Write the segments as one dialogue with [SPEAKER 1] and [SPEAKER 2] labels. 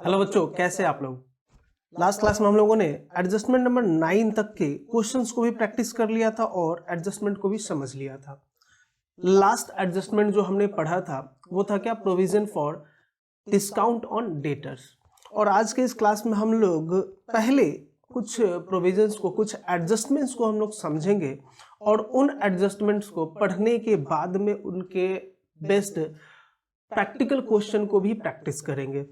[SPEAKER 1] Hello बच्चों, कैसे आप लोग। लास्ट क्लास में हम लोगों ने एडजस्टमेंट नंबर 9 तक के क्वेश्चंस को भी प्रैक्टिस कर लिया था और एडजस्टमेंट को भी समझ लिया था। लास्ट एडजस्टमेंट जो हमने पढ़ा था वो था क्या, provision for discount on debtors. और आज के इस क्लास में हम लोग पहले कुछ प्रोविजंस को, कुछ एडजस्टमेंट्स को हम लोग समझेंगे और उन एडजस्टमेंट्स को पढ़ने के बाद में उनके बेस्ट प्रैक्टिकल क्वेश्चन को भी प्रैक्टिस करेंगे।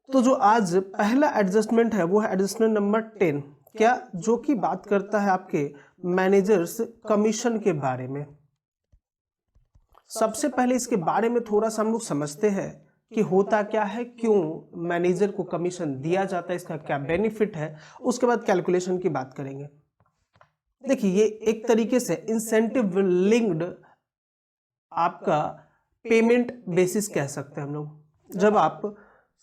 [SPEAKER 1] तो जो आज पहला एडजस्टमेंट है वो है एडजस्टमेंट नंबर 10, क्या, जो कि बात करता है आपके मैनेजर्स कमीशन के बारे में। सबसे पहले इसके बारे में थोड़ा सा हम लोग समझते हैं कि होता क्या है, क्यों मैनेजर को कमीशन दिया जाता है, इसका क्या बेनिफिट है। उसके बाद कैलकुलेशन की बात करेंगे। देखिए, ये एक तरीके से इंसेंटिव लिंक्ड आपका पेमेंट बेसिस कह सकते हैं हम लोग। जब आप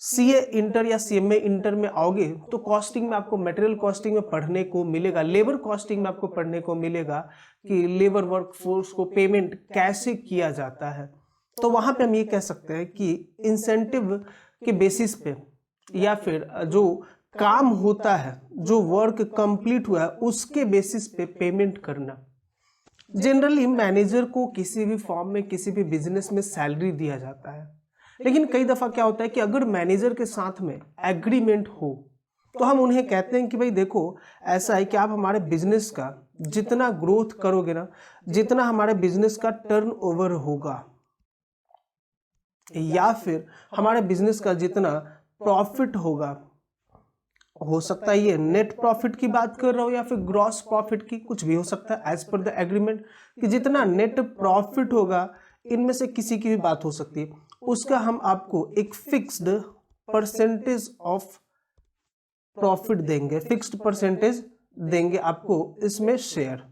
[SPEAKER 1] सीए इंटर या सीएमए इंटर में आओगे तो कॉस्टिंग में आपको मटेरियल कॉस्टिंग में पढ़ने को मिलेगा, लेबर कॉस्टिंग में आपको पढ़ने को मिलेगा कि लेबर वर्कफोर्स को पेमेंट कैसे किया जाता है। तो वहां पे हम ये कह सकते हैं कि इंसेंटिव के बेसिस पे या फिर जो काम होता है, जो वर्क कंप्लीट हुआ है उसके बेसिस पे पेमेंट करना। जनरली मैनेजर को किसी भी फॉर्म में, किसी भी बिजनेस में सैलरी दिया जाता है, लेकिन कई दफा क्या होता है कि अगर मैनेजर के साथ में एग्रीमेंट हो तो हम उन्हें कहते हैं कि भाई देखो, ऐसा है कि आप हमारे बिजनेस का जितना ग्रोथ करोगे ना, जितना हमारे बिजनेस का टर्नओवर होगा या फिर हमारे बिजनेस का जितना प्रॉफिट होगा, हो सकता है ये नेट प्रॉफिट की बात कर रहा हो या फिर ग्रॉस प्रॉफिट की, कुछ भी हो सकता है एज पर द एग्रीमेंट, कि जितना नेट प्रॉफिट होगा इनमें से किसी की भी बात हो सकती है, उसका हम आपको एक फिक्स्ड परसेंटेज ऑफ प्रॉफिट देंगे, फिक्स्ड परसेंटेज देंगे आपको इसमें share.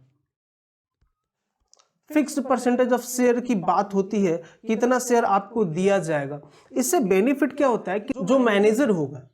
[SPEAKER 1] Fixed percentage of share की बात होती है, कितना शेयर आपको दिया जाएगा। इससे बेनिफिट क्या होता है कि जो मैनेजर होगा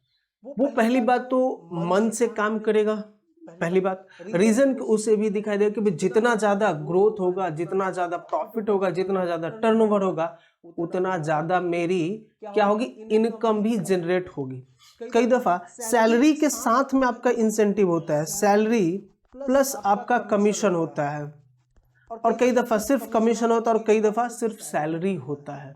[SPEAKER 1] वो पहली बात तो मन से काम करेगा, पहली बात। रीजन उसे भी दिखाई देगा कि जितना ज्यादा ग्रोथ होगा, जितना ज्यादा प्रॉफिट होगा, जितना ज्यादा टर्नओवर होगा, उतना ज्यादा मेरी क्या होगी, इनकम भी जनरेट होगी। कई दफा सैलरी के साथ में आपका इंसेंटिव होता है, सैलरी प्लस आपका कमीशन होता है, और कई दफा सिर्फ कमीशन होता है और कई दफा सिर्फ सैलरी होता है।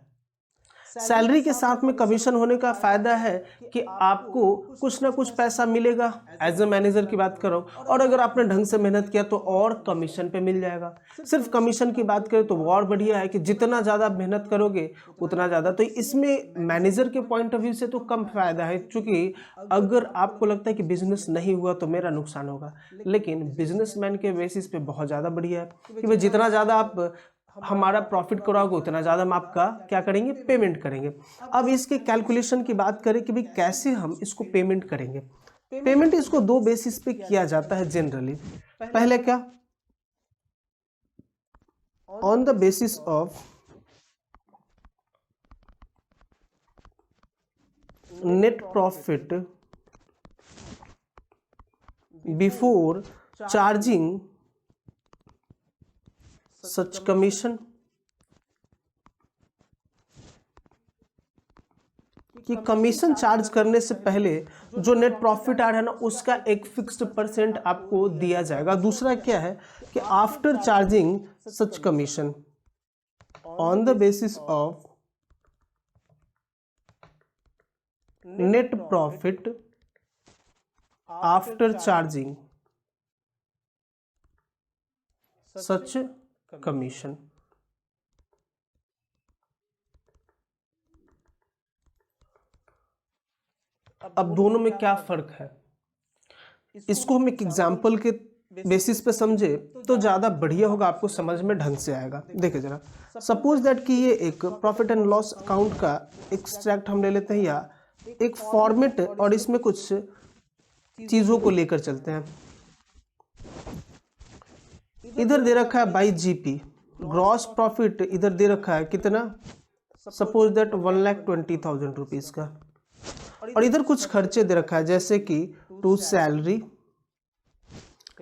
[SPEAKER 1] सैलरी के साथ में कमीशन होने का फायदा है कि आपको कुछ ना कुछ पैसा मिलेगा, एज ए मैनेजर की बात कर रहा हूं, और अगर आपने ढंग से मेहनत किया तो और कमीशन पे मिल जाएगा। सिर्फ कमीशन की बात करें तो वो और बढ़िया है कि जितना ज्यादा मेहनत करोगे उतना ज्यादा। तो इसमें मैनेजर के पॉइंट ऑफ व्यू से तो कम फायदा है, क्योंकि अगर आपको लगता है कि बिजनेस नहीं हुआ तो मेरा नुकसान होगा, लेकिन बिजनेसमैन के बेसिस पे बहुत ज्यादा बढ़िया है कि भाई जितना ज्यादा आप हमारा प्रॉफिट कराओगे उतना ज्यादा हम आपका क्या करेंगे, पेमेंट करेंगे। अब इसके कैलकुलेशन की बात करें कि भाई कैसे हम इसको पेमेंट करेंगे। पेमेंट इसको दो बेसिस पे किया जाता है जनरली। पहले क्या, on the basis of net profit before charging such commission, कि कमीशन चार्ज करने से पहले जो नेट प्रॉफिट आ रहा है ना उसका एक फिक्स्ड परसेंट आपको दिया जाएगा। दूसरा क्या है कि after charging such commission, on the basis of net profit after charging such commission. अब दोनों में क्या फर्क है, इसको हम एक एग्जाम्पल के बेसिस पे समझे तो ज्यादा बढ़िया होगा, आपको समझ में ढंग से आएगा। देखिए जरा, सपोज दैट कि ये एक प्रॉफिट एंड लॉस अकाउंट का एक्सट्रैक्ट हम ले लेते हैं या एक फॉर्मेट, और इसमें कुछ चीजों को लेकर चलते हैं। इधर दे रखा है बाई जीपी, ग्रॉस प्रॉफिट इधर दे रखा है कितना, सपोज दैट 1,20,000 रुपीज का, और इधर कुछ खर्चे दे रखा है जैसे कि टू सैलरी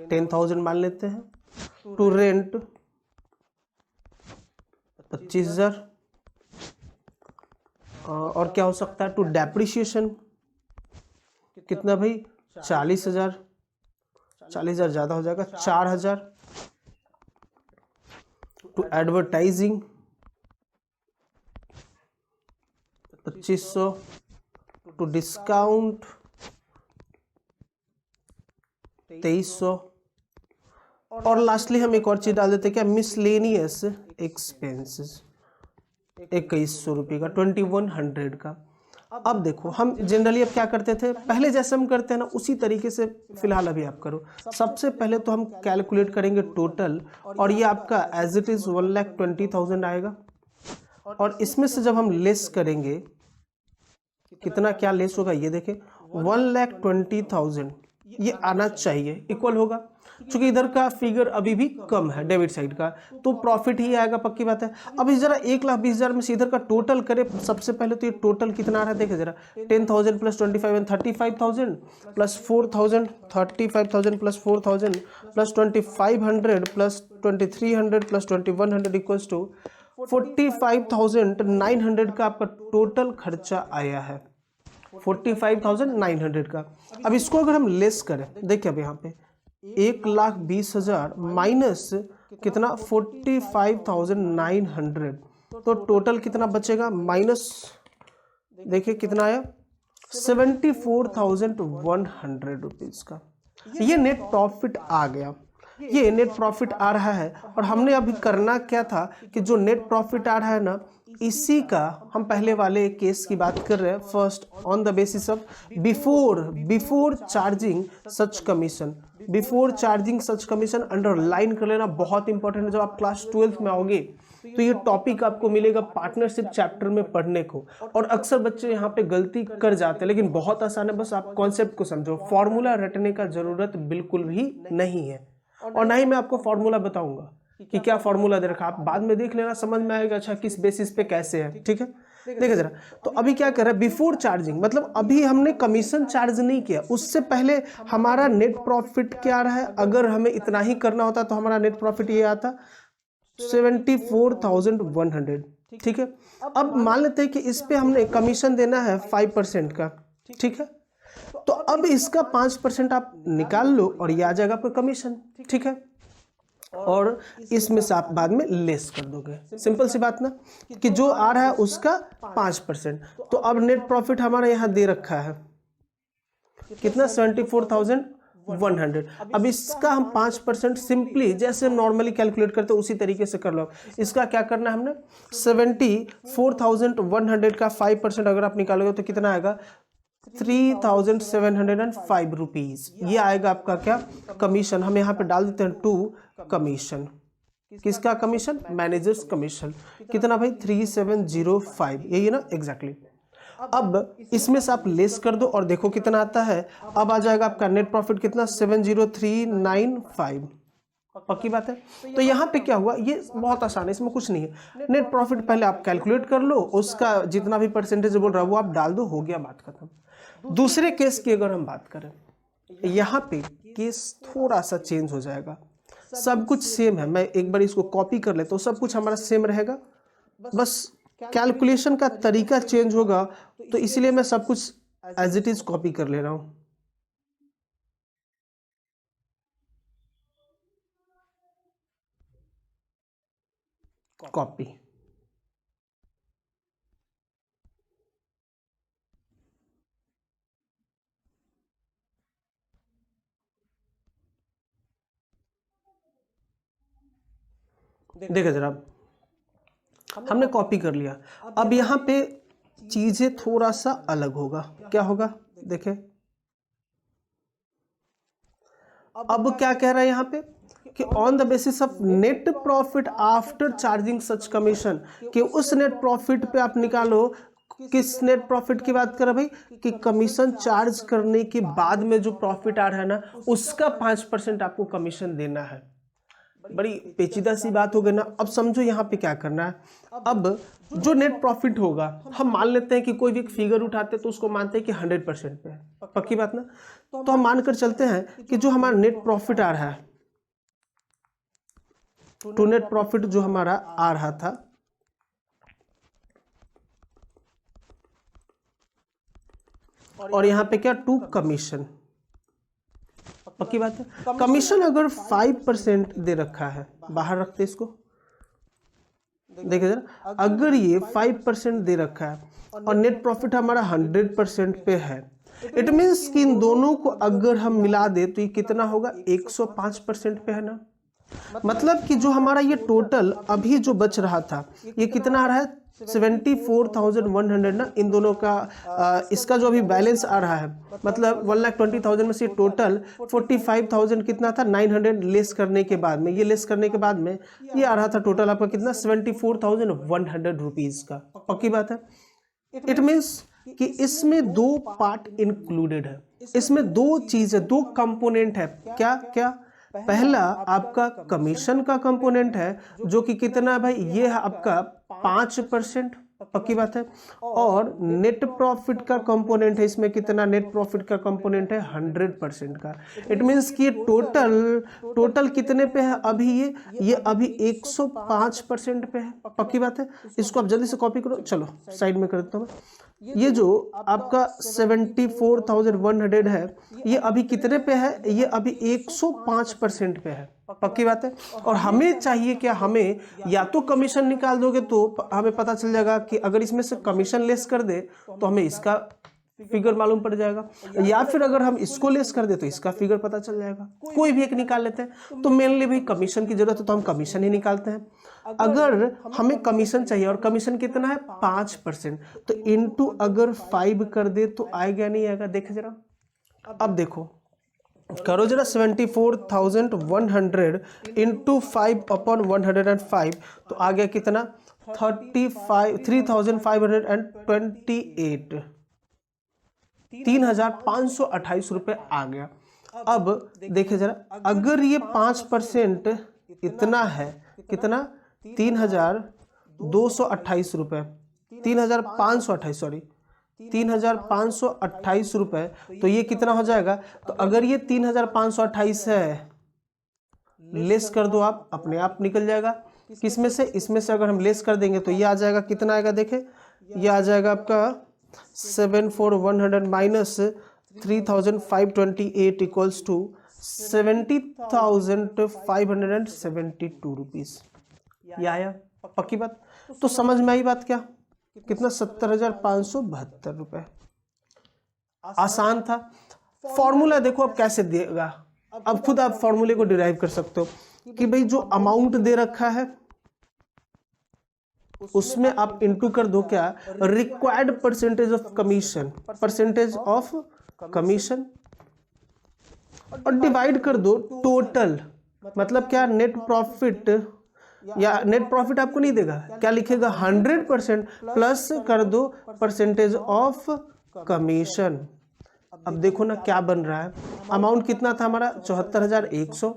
[SPEAKER 1] 10,000 मान लेते हैं, टू रेंट 25,000, और क्या हो सकता है, टू डेप्रिशिएशन कितना भाई 40,000, 40,000 ज़्यादा हो जाएगा, 4,000 टू एडवर्टाइजिंग, 2500 टू डिस्काउंट, 2300 और लास्टली हम एक और चीज डाल देते हैं क्या, मिसलेनियस एक्सपेंसेस 2100 रुपये का, 2100 का। अब देखो हम जनरली अब क्या करते थे, पहले जैसे हम करते हैं ना उसी तरीके से फिलहाल अभी आप करो। सबसे पहले तो हम कैलकुलेट करेंगे टोटल, और ये आपका एज इट इज 1,20,000 आएगा, और इसमें से जब हम लेस करेंगे कितना क्या लेस होगा ये देखें, 1,20,000 ये आना चाहिए, इक्वल होगा। क्योंकि इधर का फिगर अभी भी कम है डेबिट साइड का, तो प्रॉफिट ही आएगा, पक्की बात है। अब इस जरा 1,20,000 में से इधर का टोटल करें, सबसे पहले तो ये टोटल कितना आ रहा है देखे जरा, 10,000 plus 25 and 35,000 plus 4,000, 35,000 plus 4,000 plus 2,500 plus 2,300 plus 2,100 equals to 45,900 का आपका टोटल खर्चा आया है, 45,900 का। अब इसको अगर हम लेस करें, देखिए अब यहाँ पे 1,20,000 माइनस कितना 45,900, तो टोटल कितना बचेगा, माइनस देखिए कितना आया 74,100 रुपीज का। ये नेट प्रॉफिट आ गया, ये नेट प्रॉफिट आ रहा है। और हमने अभी करना क्या था कि जो नेट प्रॉफिट आ रहा है ना, इसी का हम पहले वाले केस की बात कर रहे हैं, first on the basis of before charging such commission, before charging such commission underline कर लेना, बहुत इंपॉर्टेंट है। जब आप क्लास 12th में आओगे तो ये टॉपिक आपको मिलेगा पार्टनरशिप चैप्टर में पढ़ने को, और अक्सर बच्चे यहाँ पे गलती कर जाते हैं, लेकिन बहुत आसान है, बस आप कॉन्सेप्ट को समझो। फॉर्मूला रटने का जरूरत बिल्कुल भी नहीं है, और ना ही मैं आपको फॉर्मूला बताऊंगा कि क्या फॉर्मूला दे रखा, आप बाद में देख लेना, समझ में आएगा अच्छा किस बेसिस पे कैसे है, ठीक है। देखिए जरा, तो अभी क्या कर रहा है, बिफोर चार्जिंग मतलब अभी हमने कमीशन चार्ज नहीं किया, उससे पहले हमारा नेट प्रॉफिट क्या रहा है। अगर हमें इतना ही करना होता तो हमारा नेट प्रॉफिट ये आता 74,100, ठीक है। अब मान लेते हैं कि इस पे हमने कमीशन देना है 5% का, ठीक है। तो अब इसका 5% आप निकाल लो और ये आ जाएगा आपका कमीशन, ठीक है। और इसमें से आप बाद में लेस कर दोगे, सिंपल सी बात ना, कि जो आ रहा है उसका 5%। तो अब नेट प्रॉफिट हमारा यहाँ दे रखा है कितना, 74,100। अब इसका हम 5% सिंपली जैसे नॉर्मली कैलकुलेट करते हैं उसी तरीके से कर लो। इसका क्या करना है हमने, 74,100 का 5% अगर आप निकालोगे तो कितना आएगा, 3,705 रुपीज। ये आएगा आपका क्या, कमीशन। हम यहाँ पे डाल देते हैं टू कमीशन, किसका कमीशन, मैनेजर्स कमीशन। कितना भाई 3,705, यही है ना एग्जैक्टली। अब इसमें से आप लेस कर दो और देखो कितना आता है। अब आ जाएगा आपका नेट प्रॉफिट कितना, 70395, पक्की बात है। तो यहाँ पे क्या हुआ, ये बहुत आसान है, इसमें कुछ नहीं है। नेट प्रॉफिट पहले आप कैलकुलेट कर लो, उसका जितना भी परसेंटेज बोल रहा है वो आप डाल दो, हो गया, बात खत्म। दूसरे केस की अगर हम बात करें, यहाँ पे केस थोड़ा सा चेंज हो जाएगा। सब कुछ सेम है, मैं एक बार इसको कॉपी कर लेता हूँ, सब कुछ हमारा सेम रहेगा, बस कैलकुलेशन का तरीका चेंज होगा। तो इसलिए मैं सब कुछ एज इट इज कॉपी कर ले रहा हूँ। कॉपी, देखिए जरा, हमने कॉपी कर लिया। अब यहाँ पे चीजें थोड़ा सा अलग होगा, क्या होगा, देखें। अब क्या कह रहा है यहाँ पे कि on the basis of net profit after charging such commission, कि उस नेट प्रॉफिट पे आप निकालो, किस नेट प्रॉफिट की बात कर रहा भाई, कि कमीशन चार्ज करने के बाद में जो प्रॉफिट आ रहा है ना, उसका 5% आपको कमीशन देना है। बड़ी पेचीदा सी बात हो गई ना। अब समझो यहाँ पे क्या करना है। अब जो नेट प्रॉफिट होगा, हम मान लेते हैं कि कोई भी एक फिगर उठाते हैं तो उसको मानते हैं कि 100% पे है, पक्की बात ना। तो हम मानकर चलते हैं कि जो हमारा नेट प्रॉफिट आ रहा है, टू नेट प्रॉफिट जो हमारा आ रहा था, और यहाँ पे क्या टू कमीशन। पक्की बात है। कमीशन अगर 5% दे रखा है, बाहर रखते इसको, देखिए जरा, अगर ये 5% दे रखा है और नेट प्रॉफिट हमारा 100% पे है, इट मीन्स कि इन दोनों को अगर हम मिला दे तो ये कितना होगा, 105% पे है ना। मतलब कि जो हमारा ये टोटल अभी जो बच रहा था ये कितना आ रहा है, 74,100 ना। इन दोनों का इसका जो अभी बैलेंस आ रहा है, मतलब 1,20,000 में से टोटल 45,000 कितना था, 900 लेस करने के बाद में, ये लेस करने के बाद में ये आ रहा था टोटल आपका कितना, 74,100 रुपीज का। पक्की बात है। इट मीन्स कि इसमें दो पार्ट इंक्लूडेड है, इसमें दो चीज है, दो कंपोनेंट है। क्या क्या? पहला आपका कमीशन का कंपोनेंट है जो कि कितना है भाई, ये है आपका 5%। पक्की बात है। और नेट प्रॉफिट का कंपोनेंट है, इसमें कितना नेट प्रॉफिट का कंपोनेंट है, 100% का। इट मींस कि टोटल कितने पे है अभी, ये अभी 105% पे है। पक्की बात है। इसको आप जल्दी से कॉपी करो, चलो साइड में कर देता हूँ। ये जो आपका 74,100 है, ये अभी कितने पे है, ये अभी 105% पे है। पक्की बात है। और हमें चाहिए क्या, हमें या तो कमीशन निकाल दोगे तो हमें पता चल जाएगा कि अगर इसमें से कमीशन लेस कर दे तो हमें इसका फिगर मालूम पड़ जाएगा, या फिर अगर हम इसको लेस कर दे तो इसका फिगर पता चल जाएगा। कोई भी एक निकाल लेते हैं। तो मेनली भाई कमीशन की जरूरत है तो हम कमीशन ही निकालते हैं। अगर हमें कमीशन चाहिए और कमीशन कितना है 5%, तो इनटू अगर 5 कर दे तो आएगा नहीं आएगा, देखे जरा। अब देखो करो जरा, 74,100 इंटू 5/105 तो आ गया कितना, 3,528, 3,528 रुपए आ गया। अब देखिए जरा, अगर ये 5% इतना है, कितना, 3,228 रुपए, 3,528 सॉरी 3,528 रुपए, तो ये कितना हो जाएगा। तो अगर ये 3,528 है, लेस कर दो आप, अपने आप निकल जाएगा। किसमें से, इसमें से अगर हम लेस कर देंगे तो ये आ जाएगा, कितना आएगा देखे, ये आ जाएगा आपका 74,100 माइनस 3,528 इक्वल्स टू 70,572 रुपीज। ये आया। पक्की बात। तो समझ में आई बात क्या, कितना, 70,572 रुपए। आसान था। फॉर्मूला देखो अब कैसे देगा, अब खुद आप फॉर्मूले को डिराइव कर सकते हो कि भाई जो अमाउंट दे रखा है उसमें आप इनटू कर दो क्या, required percentage of commission, percentage of commission, और डिवाइड कर दो टोटल, मतलब क्या, नेट प्रॉफिट, या नेट प्रॉफिट आपको नहीं देगा, क्या लिखेगा, 100% प्लस कर दो परसेंटेज ऑफ कमीशन। अब देखो ना क्या बन रहा है, अमाउंट कितना था हमारा 74,100,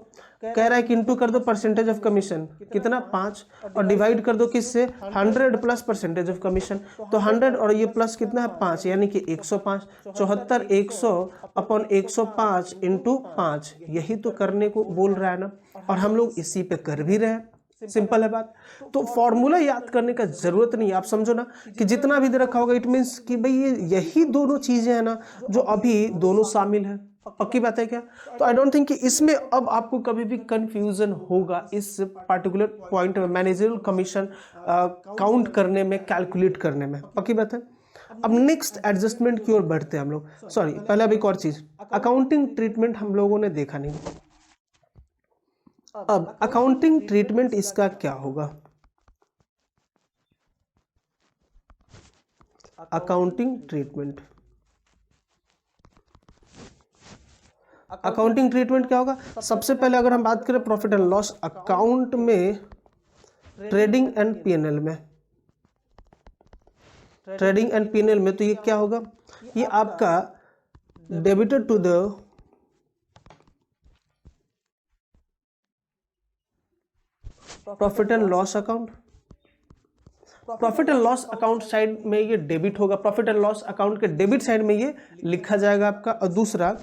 [SPEAKER 1] कह रहा है कि इंटू कर दो परसेंटेज ऑफ कमीशन, कितना 5, और डिवाइड कर दो किससे, 100 प्लस परसेंटेज ऑफ कमीशन, तो 100 और ये प्लस कितना है 5, यानी कि 105, 74,100 अपॉन 105 इंटू 5, यही तो करने को बोल रहा है ना, और हम लोग इसी पे कर भी रहे हैं। सिंपल है बात। तो फॉर्मूला याद करने का जरूरत नहीं है, आप समझो ना कि जितना भी दे रखा होगा इट मींस कि भाई ये यही दोनों चीजें हैं ना जो अभी दोनों शामिल है। पक्की बात है क्या। तो आई डोंट थिंक कि इसमें अब आपको कभी भी कंफ्यूजन होगा इस पर्टिकुलर पॉइंट में, मैनेजरियल कमीशन काउंट करने में, कैलकुलेट करने में। पक्की बात है। अब नेक्स्ट एडजस्टमेंट की ओर बढ़ते हैं हम लोग। सॉरी, पहले अब एक और चीज, अकाउंटिंग ट्रीटमेंट हम लोगों ने देखा नहीं। अब अकाउंटिंग ट्रीटमेंट इसका क्या होगा, अकाउंटिंग ट्रीटमेंट, अकाउंटिंग ट्रीटमेंट क्या होगा। सबसे पहले अगर हम बात करें प्रॉफिट एंड लॉस अकाउंट में, ट्रेडिंग एंड पीएनएल में, ट्रेडिंग एंड पीएनएल में, तो ये क्या होगा, ये आपका debited to the profit and loss account, profit and loss account side में ये डेबिट होगा, प्रॉफिट एंड लॉस अकाउंट के डेबिट साइड में ये लिखा जाएगा आपका। और दूसरा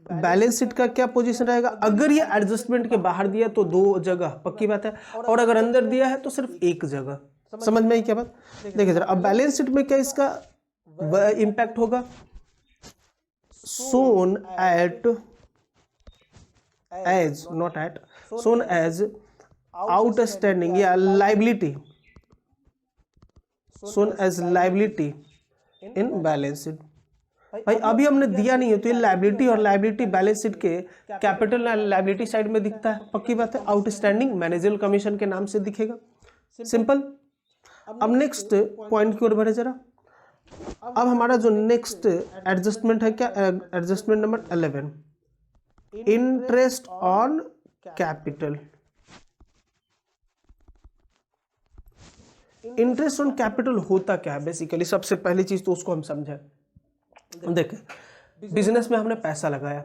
[SPEAKER 1] बैलेंस शीट का क्या पोजीशन रहेगा, अगर ये एडजस्टमेंट के बाहर दिया तो 2 जगह, पक्की बात है, और अगर अंदर दिया है तो सिर्फ 1 जगह। समझ में आई क्या बात। देखिए जरा, अब बैलेंस शीट में क्या इसका इंपैक्ट होगा, shown at as not at shown as outstanding या liability shown as liability in balance sheet। भाई अभी हमने दिया नहीं है तो ये लाइबिलिटी और लाइबिलिटी बैलेंस शीट के कैपिटल लाइबिलिटी साइड में दिखता है, पक्की बात है। आउटस्टैंडिंग मैनेजरियल कमीशन के नाम से दिखेगा, सिंपल। अब नेक्स्ट पॉइंट की ओर बढ़े जरा। अब हमारा जो नेक्स्ट एडजस्टमेंट है क्या, adjustment number 11, interest on capital. Interest on capital होता क्या है बेसिकली, सबसे पहली चीज तो उसको हम समझें। देखें, बिजनेस में हमने पैसा लगाया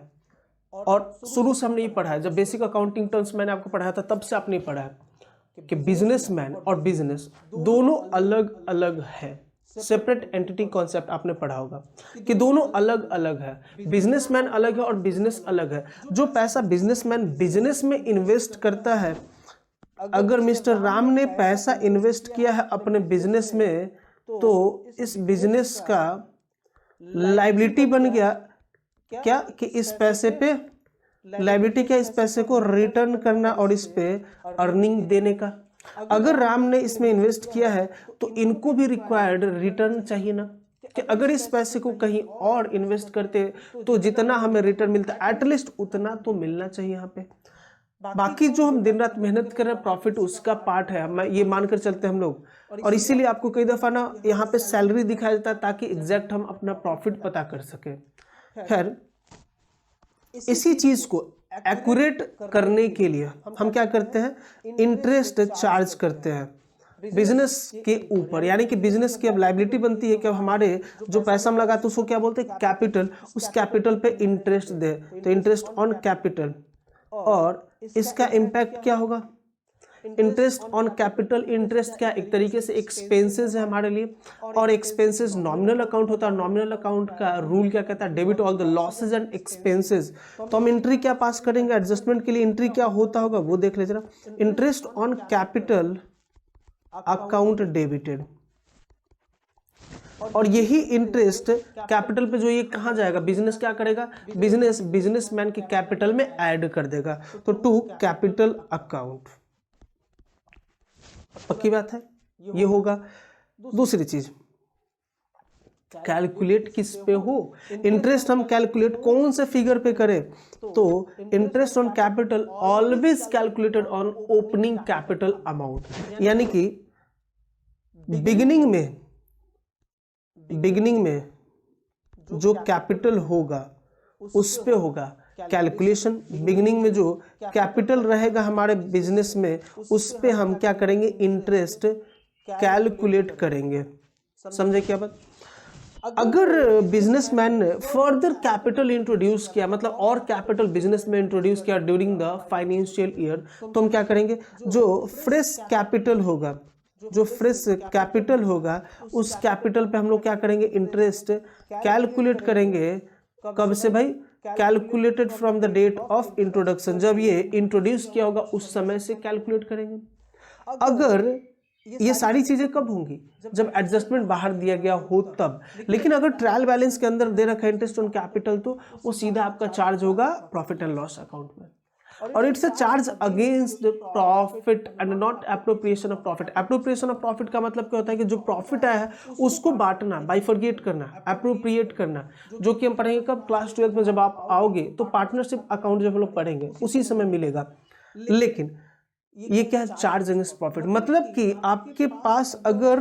[SPEAKER 1] और शुरू से हमने ये पढ़ा है, जब बेसिक अकाउंटिंग टर्म्स मैंने आपको पढ़ाया था तब से आपने पढ़ा है कि बिजनेसमैन और बिजनेस दोनों अलग अलग है। सेपरेट एंटिटी कॉन्सेप्ट आपने पढ़ा होगा कि दोनों अलग अलग है, बिजनेसमैन अलग है और बिजनेस अलग है। जो पैसा बिजनेसमैन बिजनेस में इन्वेस्ट करता है, अगर मिस्टर राम ने पैसा इन्वेस्ट किया है अपने बिजनेस में, तो इस बिजनेस का लाइबिलिटी बन गया क्या कि इस पैसे पे लाइबिलिटी क्या, इस पैसे को रिटर्न करना और इस पे अर्निंग देने का। अगर राम ने इसमें इन्वेस्ट किया है तो इनको भी रिक्वायर्ड रिटर्न चाहिए ना, कि अगर इस पैसे को कहीं और इन्वेस्ट करते तो जितना हमें रिटर्न मिलता है एटलीस्ट उतना तो मिलना चाहिए यहाँ पे। बाकी जो हम दिन रात मेहनत कर रहे हैं प्रॉफिट उसका पार्ट है, हम ये मानकर चलते हैं हम लोग। और इसीलिए आपको कई दफा ना यहाँ पे सैलरी दिखाया जाता है ताकि एग्जैक्ट हम अपना प्रॉफिट पता कर सके। खैर, इसी चीज को एक्यूरेट करने के लिए हम क्या करते हैं, इंटरेस्ट चार्ज करते हैं बिजनेस के ऊपर। यानी कि बिजनेस की अब लाइबिलिटी बनती है कि अब हमारे जो पैसा हम लगाते हैं उसको क्या बोलते हैं, कैपिटल। उस कैपिटल पे इंटरेस्ट दे, तो इंटरेस्ट ऑन कैपिटल। और इसका इम्पैक्ट क्या होगा, इंटरेस्ट ऑन कैपिटल। इंटरेस्ट क्या, एक तरीके से एक्सपेंसेस है हमारे लिए, और एक्सपेंसेस नॉमिनल अकाउंट होता है। नॉमिनल अकाउंट का रूल क्या कहता है, debit all the losses and expenses. तो हम एंट्री क्या पास करेंगे एडजस्टमेंट के लिए, एंट्री क्या होता होगा वो देख ले जरा। Interest on capital account debited, और यही इंटरेस्ट कैपिटल पे जो ये कहाँ जाएगा, बिजनेस क्या करेगा, बिजनेसमैन के कैपिटल में ऐड कर देगा, तो टू कैपिटल अकाउंट। पक्की बात है, ये होगा। दूसरी चीज, कैलकुलेट किस पे हो, इंटरेस्ट हम कैलकुलेट कौन से फिगर पे करें, तो interest on capital always calculated on opening capital amount. यानी कि बिगिनिंग में जो कैपिटल होगा उस पे होगा कैलकुलेशन। बिगिनिंग में जो कैपिटल रहेगा हमारे बिजनेस में उस पे हम क्या करेंगे, इंटरेस्ट कैलकुलेट करेंगे। समझे क्या बात। अगर बिजनेसमैन ने फर्दर कैपिटल इंट्रोड्यूस किया, मतलब और कैपिटल बिजनेस में इंट्रोड्यूस किया ड्यूरिंग द फाइनेंशियल ईयर, तो हम क्या करेंगे, जो फ्रेश कैपिटल होगा उस कैपिटल पे हम लोग क्या करेंगे, इंटरेस्ट कैलकुलेट करेंगे। कब से भाई, calculated from the date of introduction, जब ये इंट्रोड्यूस किया होगा उस समय से कैलकुलेट करेंगे। अगर ये सारी चीजें कब होंगी, जब एडजस्टमेंट बाहर दिया गया हो तब। लेकिन अगर ट्रायल बैलेंस के अंदर दे रखा है इंटरेस्ट ऑन कैपिटल, तो वो सीधा आपका चार्ज होगा प्रॉफिट एंड लॉस अकाउंट में, और it's a charge against profit and not appropriation of profit. Appropriation of profit का मतलब क्या होता है कि जो प्रॉफिट आया है उसको बांटना, बाइफरगेट करना, एप्रोप्रिएट करना, जो कि हम पढ़ेंगे कब, क्लास 12 में जब आप आओगे तो पार्टनरशिप अकाउंट जब हम लोग पढ़ेंगे उसी समय मिलेगा। लेकिन ये क्या है, चार्ज अगेंस्ट प्रॉफिट, मतलब कि आपके पास अगर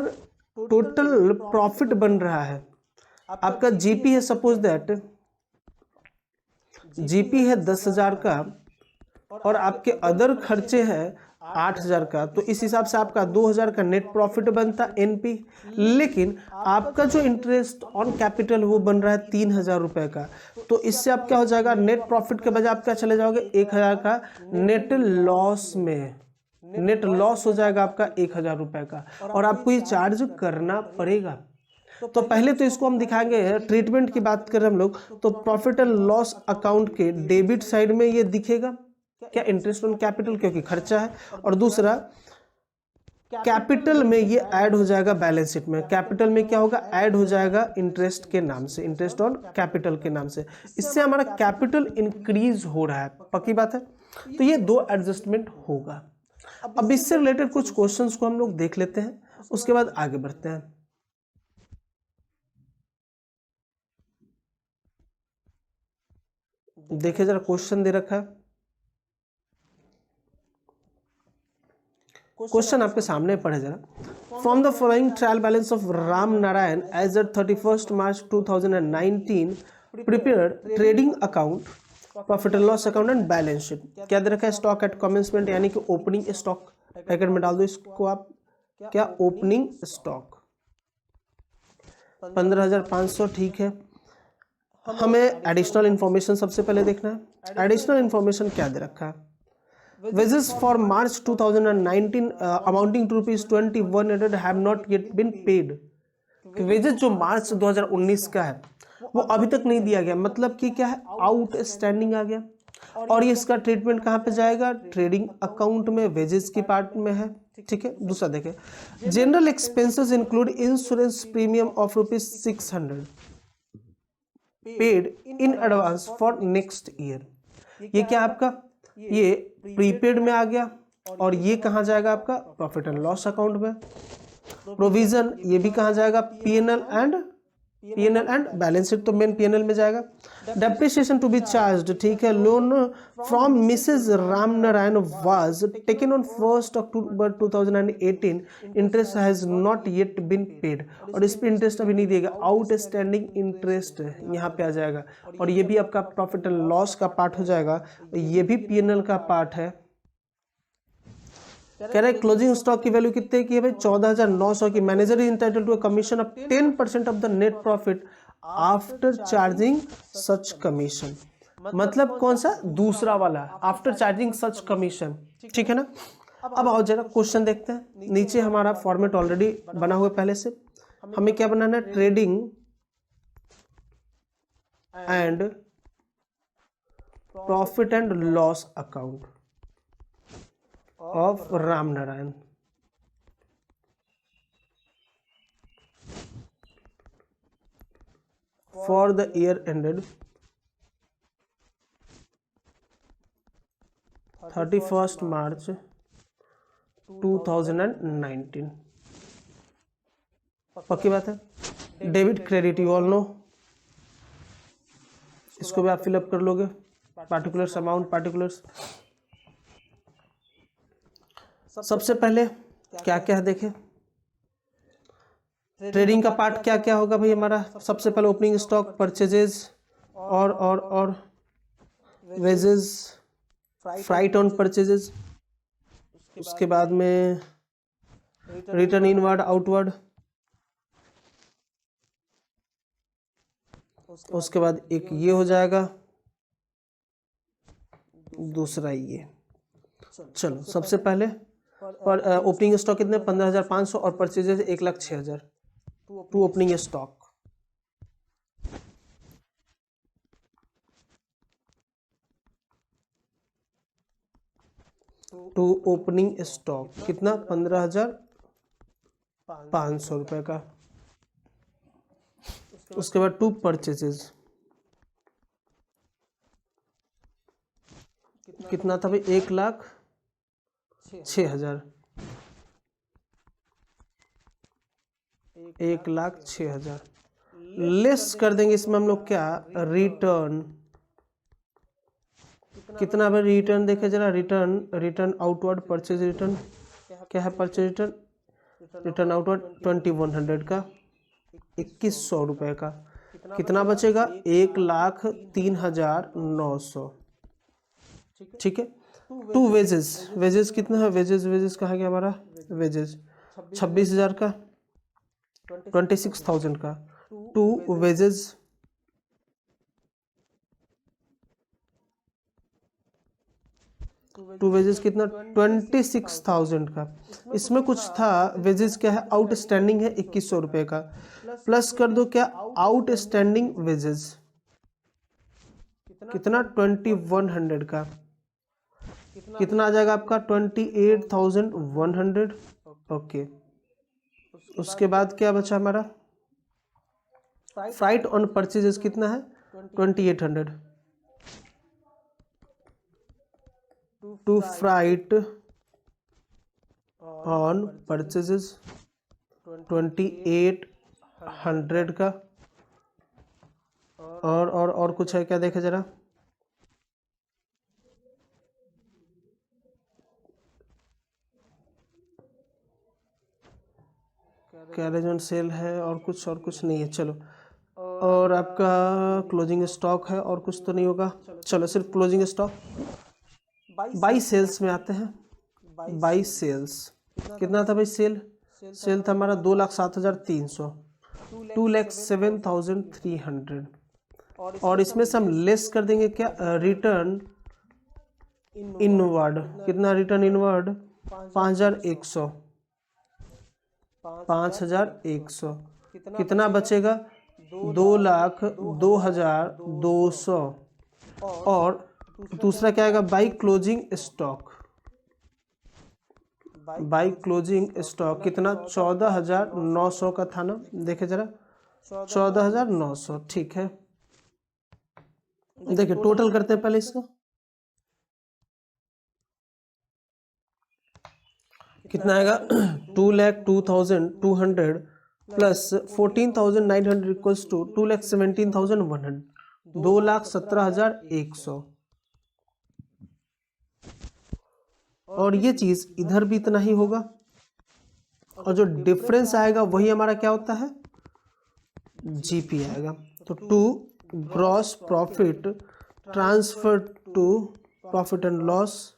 [SPEAKER 1] टोटल प्रॉफिट बन रहा है, आपका जीपी है, सपोज दैट जीपी है 10,000 का और आपके अदर खर्चे हैं 8,000 का, तो इस हिसाब से आपका 2,000 का नेट प्रॉफिट बनता एनपी। लेकिन आपका जो इंटरेस्ट ऑन कैपिटल वो बन रहा है 3,000 रुपए का, तो इससे आप क्या हो जाएगा, नेट प्रॉफिट के बजाय आप क्या चले जाओगे 1,000 का नेट लॉस में। नेट लॉस हो जाएगा आपका 1,000 रुपए का, और आपको ये चार्ज करना पड़ेगा। तो पहले तो इसको हम दिखाएंगे, ट्रीटमेंट की बात करें हम लोग तो प्रॉफिट एंड लॉस अकाउंट के डेबिट साइड में ये दिखेगा क्या, इंटरेस्ट ऑन कैपिटल, क्योंकि खर्चा है। और दूसरा कैपिटल में ये ऐड हो जाएगा बैलेंस शीट में। कैपिटल में क्या होगा, ऐड हो जाएगा इंटरेस्ट के नाम से, इंटरेस्ट ऑन कैपिटल के नाम से। इससे हमारा कैपिटल इंक्रीज हो रहा है, पक्की बात है। तो ये दो एडजस्टमेंट होगा। अब इससे रिलेटेड कुछ क्वेश्चंस को हम लोग देख लेते हैं, उसके बाद आगे बढ़ते हैं। देखिए जरा क्वेश्चन दे रखा है, क्वेश्चन आपके सामने पढ़े जरा। From the following trial balance of Ram Narayan as at 31 March 2019 prepare trading account, profit and loss account and balance sheet. क्या दे रखा है, स्टॉक एट कमेंसमेंट यानी कि ओपनिंग स्टॉक, ब्रैकेट में डाल दो इसको आप, क्या ओपनिंग स्टॉक 15,500, ठीक है। हमें एडिशनल इंफॉर्मेशन सबसे पहले देखना है। एडिशनल इंफॉर्मेशन क्या दे रखा है, wages for March 2019 amounting to ₹2100 have not yet been paid। Wages जो मार्च 2019 का है वो अभी तक नहीं दिया गया, मतलब कि क्या है, आउटस्टैंडिंग आ गया। और ये इसका ट्रीटमेंट कहाँ पे जाएगा, ट्रेडिंग अकाउंट में, वेजेस की पार्ट में है, ठीक है। दूसरा देखें, general expenses include insurance premium of ₹600 paid in advance for next year. ये क्या आपका, ये प्रीपेड में आ गया। और ये कहाँ जाएगा आपका, प्रॉफिट एंड लॉस अकाउंट में। प्रोविजन ये भी कहाँ जाएगा, पीएनएल एंड बैलेंस शीट तो मेन पीएनएल में जाएगा। डेप्रिसिएशन टू बी चार्ज्ड, ठीक है। Loan from Mrs Ram Narayan was taken on 1 October 2018, interest has not yet been paid. और इस पे इंटरेस्ट अभी नहीं दिएगा, आउटस्टैंडिंग इंटरेस्ट यहाँ पे आ जाएगा। और ये भी आपका प्रॉफिट एंड लॉस का पार्ट हो जाएगा, ये भी पीएनएल का पार्ट है। कह रहे क्लोजिंग स्टॉक की वैल्यू कितने की है भाई, 14,900 की। Manager is entitled to a commission of 10% of the net profit after charging such commission. मतलब कौन सा, दूसरा वाला, आफ्टर चार्जिंग सच कमीशन, ठीक है ना। अब आओ जरा क्वेश्चन देखते हैं। नीचे हमारा फॉर्मेट ऑलरेडी बना हुआ पहले से, हमें क्या बनाना है, trading and profit and loss account of Ram Narayan for the year ended 31st March 2019। पक्की बात है। Debit credit you all no, इसको भी आप फिलअप कर लोगे, पार्टिकुलर्स अमाउंट पार्टिकुलर्स। सबसे पहले क्या क्या है देखें, ट्रेडिंग का पार्ट क्या क्या होगा भाई हमारा। सबसे पहले ओपनिंग स्टॉक, परचेजेस और वेजेस, फ्राइट ऑन परचेजेस। उसके बाद में रिटर्न इनवर्ड आउटवर्ड। उसके बाद एक ये हो जाएगा, दूसरा ये। चलो सबसे पहले पर ओपनिंग स्टॉक कितने, 15,500 और purchases 1,06,000 to opening stock. To opening stock कितना, 15,500 रुपए का। उसके बाद टू परचेजेस कितना था भाई, 1,06,000, 1,06,000 लेस कर देंगे इसमें हम लोग क्या, रिटर्न कितना भाई, रिटर्न देखे जरा, रिटर्न आउटवर्ड परचेज रिटर्न क्या है, परचेज रिटर्न आउटवर्ड 2,100 का, 2,100 रुपए का। कितना बचेगा, 1,03,900, ठीक है। टू वेजेस कितना है, वेजेस कहा गया हमारा, वेजेस 26,000 का, 26,000 का। टू वेजेस कितना, 26,000 का। इसमें कुछ था, वेजेस क्या है, आउटस्टैंडिंग है 2,100 रुपए का, प्लस कर दो क्या, आउटस्टैंडिंग वेजेस कितना, 2,100 का। कितना आ जाएगा आपका, 28,100, ओके, उसके बाद क्या बचा हमारा? फ्राइट ऑन परचेजेस कितना है? 2800 टू फ्राइट ऑन परचेजेस 2800 का। और कुछ है क्या, देखे जरा। कैरेज ऑन सेल है, और कुछ नहीं है, चलो। और आपका क्लोजिंग स्टॉक है, और कुछ तो नहीं होगा। चलो सिर्फ क्लोजिंग स्टॉक। बाई सेल्स में आते हैं। बाई सेल्स कितना था भाई? सेल था हमारा 2,07,300, 2,07,300। और इसमें से हम लेस कर देंगे क्या? Return inward. कितना रिटर्न इनवर्ड? 5,100। 5,100 कितना बचेगा? 2,02,200। और दूसरा क्या आएगा? By closing stock. By closing stock कितना? 14,900 का था ना, देखे जरा। 14,900, ठीक है। देखिए टोटल करते हैं पहले इसका। कितना आएगा? 2,02,200 प्लस 14,900 इक्वल्स टू 2,17,100, 2,17,100। और ये चीज इधर भी इतना ही होगा, और जो डिफरेंस आएगा वही हमारा क्या होता है? जीपी आएगा। तो to gross profit transfer to profit and loss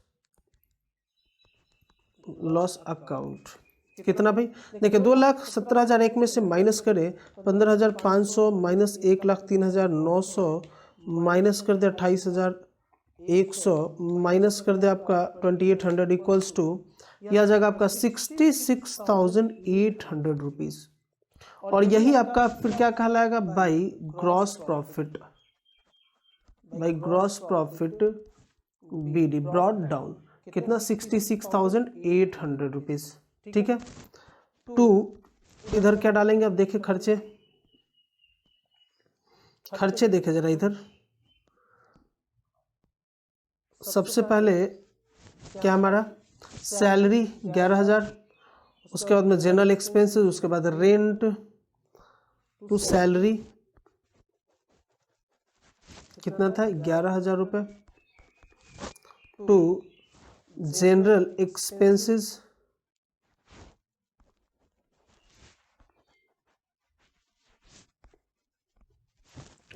[SPEAKER 1] account. कितना भाई? देखिए 2,17,001 में से माइनस करें 15,500 माइनस 1,03,900 माइनस कर दे 28,100 माइनस कर दे आपका 2,800 इक्वल्स टू यह जाएगा आपका 66,800 रुपीज। और यही आपका फिर क्या कहलाएगा? By gross profit. By gross profit BD brought down कितना? 66,800 रुपीज। ठीक है। टू इधर क्या डालेंगे? अब देखिए खर्चे देखे जरा इधर। सबसे पहले क्या हमारा? सैलरी 11,000, उसके बाद में जनरल एक्सपेंसेस, उसके बाद रेंट टू सैलरी कितना था? 11,000 रुपये to general expenses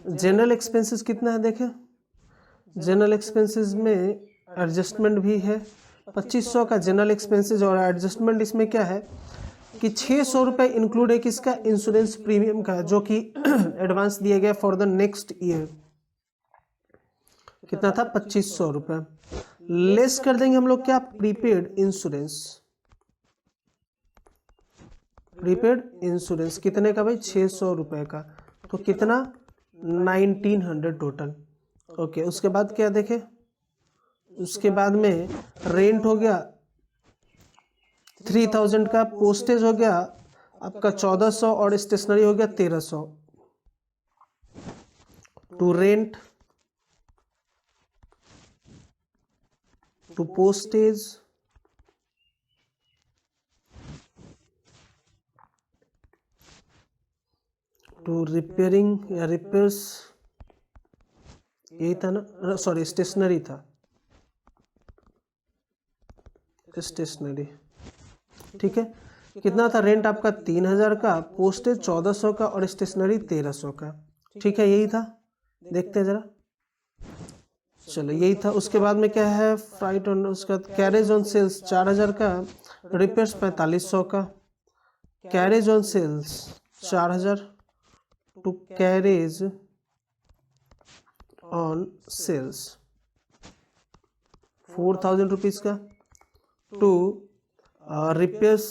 [SPEAKER 1] general expenses कितना है? देखें जनरल एक्सपेंसेस में एडजस्टमेंट भी है 2,500 का जनरल एक्सपेंसेस। और एडजस्टमेंट इसमें क्या है कि 600 रुपये इंक्लूड है किसका? इंश्योरेंस प्रीमियम का, जो कि एडवांस दिया गया फॉर द नेक्स्ट ईयर। कितना था? 2,500 रुपये। लेस कर देंगे हम लोग क्या? Prepaid insurance. प्रीपेड इंश्योरेंस कितने का भाई? 600 रुपये का। तो कितना? 1,900 टोटल। ओके, उसके बाद क्या देखे? उसके बाद में रेंट हो गया 3,000 का, पोस्टेज हो गया आपका 1,400 और स्टेशनरी हो गया 1,300। To rent to postage to repairing या रिपेयर्स, यही था ना, सॉरी स्टेशनरी था, स्टेशनरी। ठीक है। कितना था? रेंट आपका 3,000 का, पोस्टेज 1,400 का और स्टेशनरी 1,300 का। ठीक है, यही था। देखते हैं जरा। चलो यही था। उसके बाद में क्या है? फ्राइट ऑन, उसका कैरेज ऑन सेल्स 4,000 का, रिपेयर्स 4,500 का, carriage on sales 4,000 to carriage on sales 4,000 rupees का, टू रिपेयर्स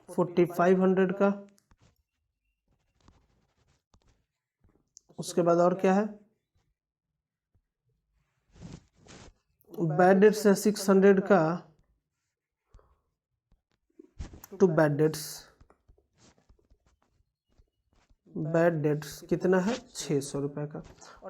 [SPEAKER 1] 4,500 का। उसके बाद और क्या है? बैड डेट्स है 600 का, टू बैड डेट्स कितना है 600 रुपए का।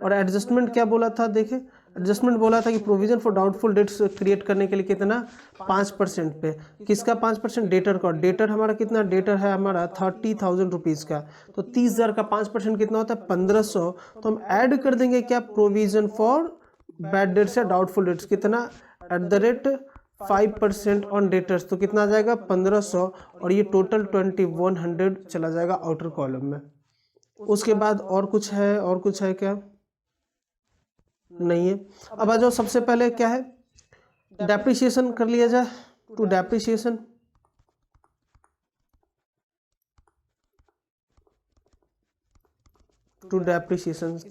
[SPEAKER 1] और एडजस्टमेंट क्या बोला था, देखे एडजस्टमेंट बोला था कि provision for doubtful debts create करने के लिए कितना 5% पे, किसका 5%, डेटर का। डेटर हमारा कितना, डेटर है हमारा 30,000 रुपीज़ का, तो 30,000 का 5% कितना होता है 1500। तो हम ऐड कर देंगे क्या, प्रोविजन फॉर बैड डेट्स या डाउटफुल डेट्स कितना @5% ऑन डेटर्स, तो कितना आ जाएगा 1500, और ये टोटल 2100 चला जाएगा आउटर कॉलम में। उसके बाद और कुछ है क्या, नहीं है। अब आ जाओ, सबसे पहले क्या है, डेप्रिसिएशन कर लिया जाए। टू डेप्रिसिएशन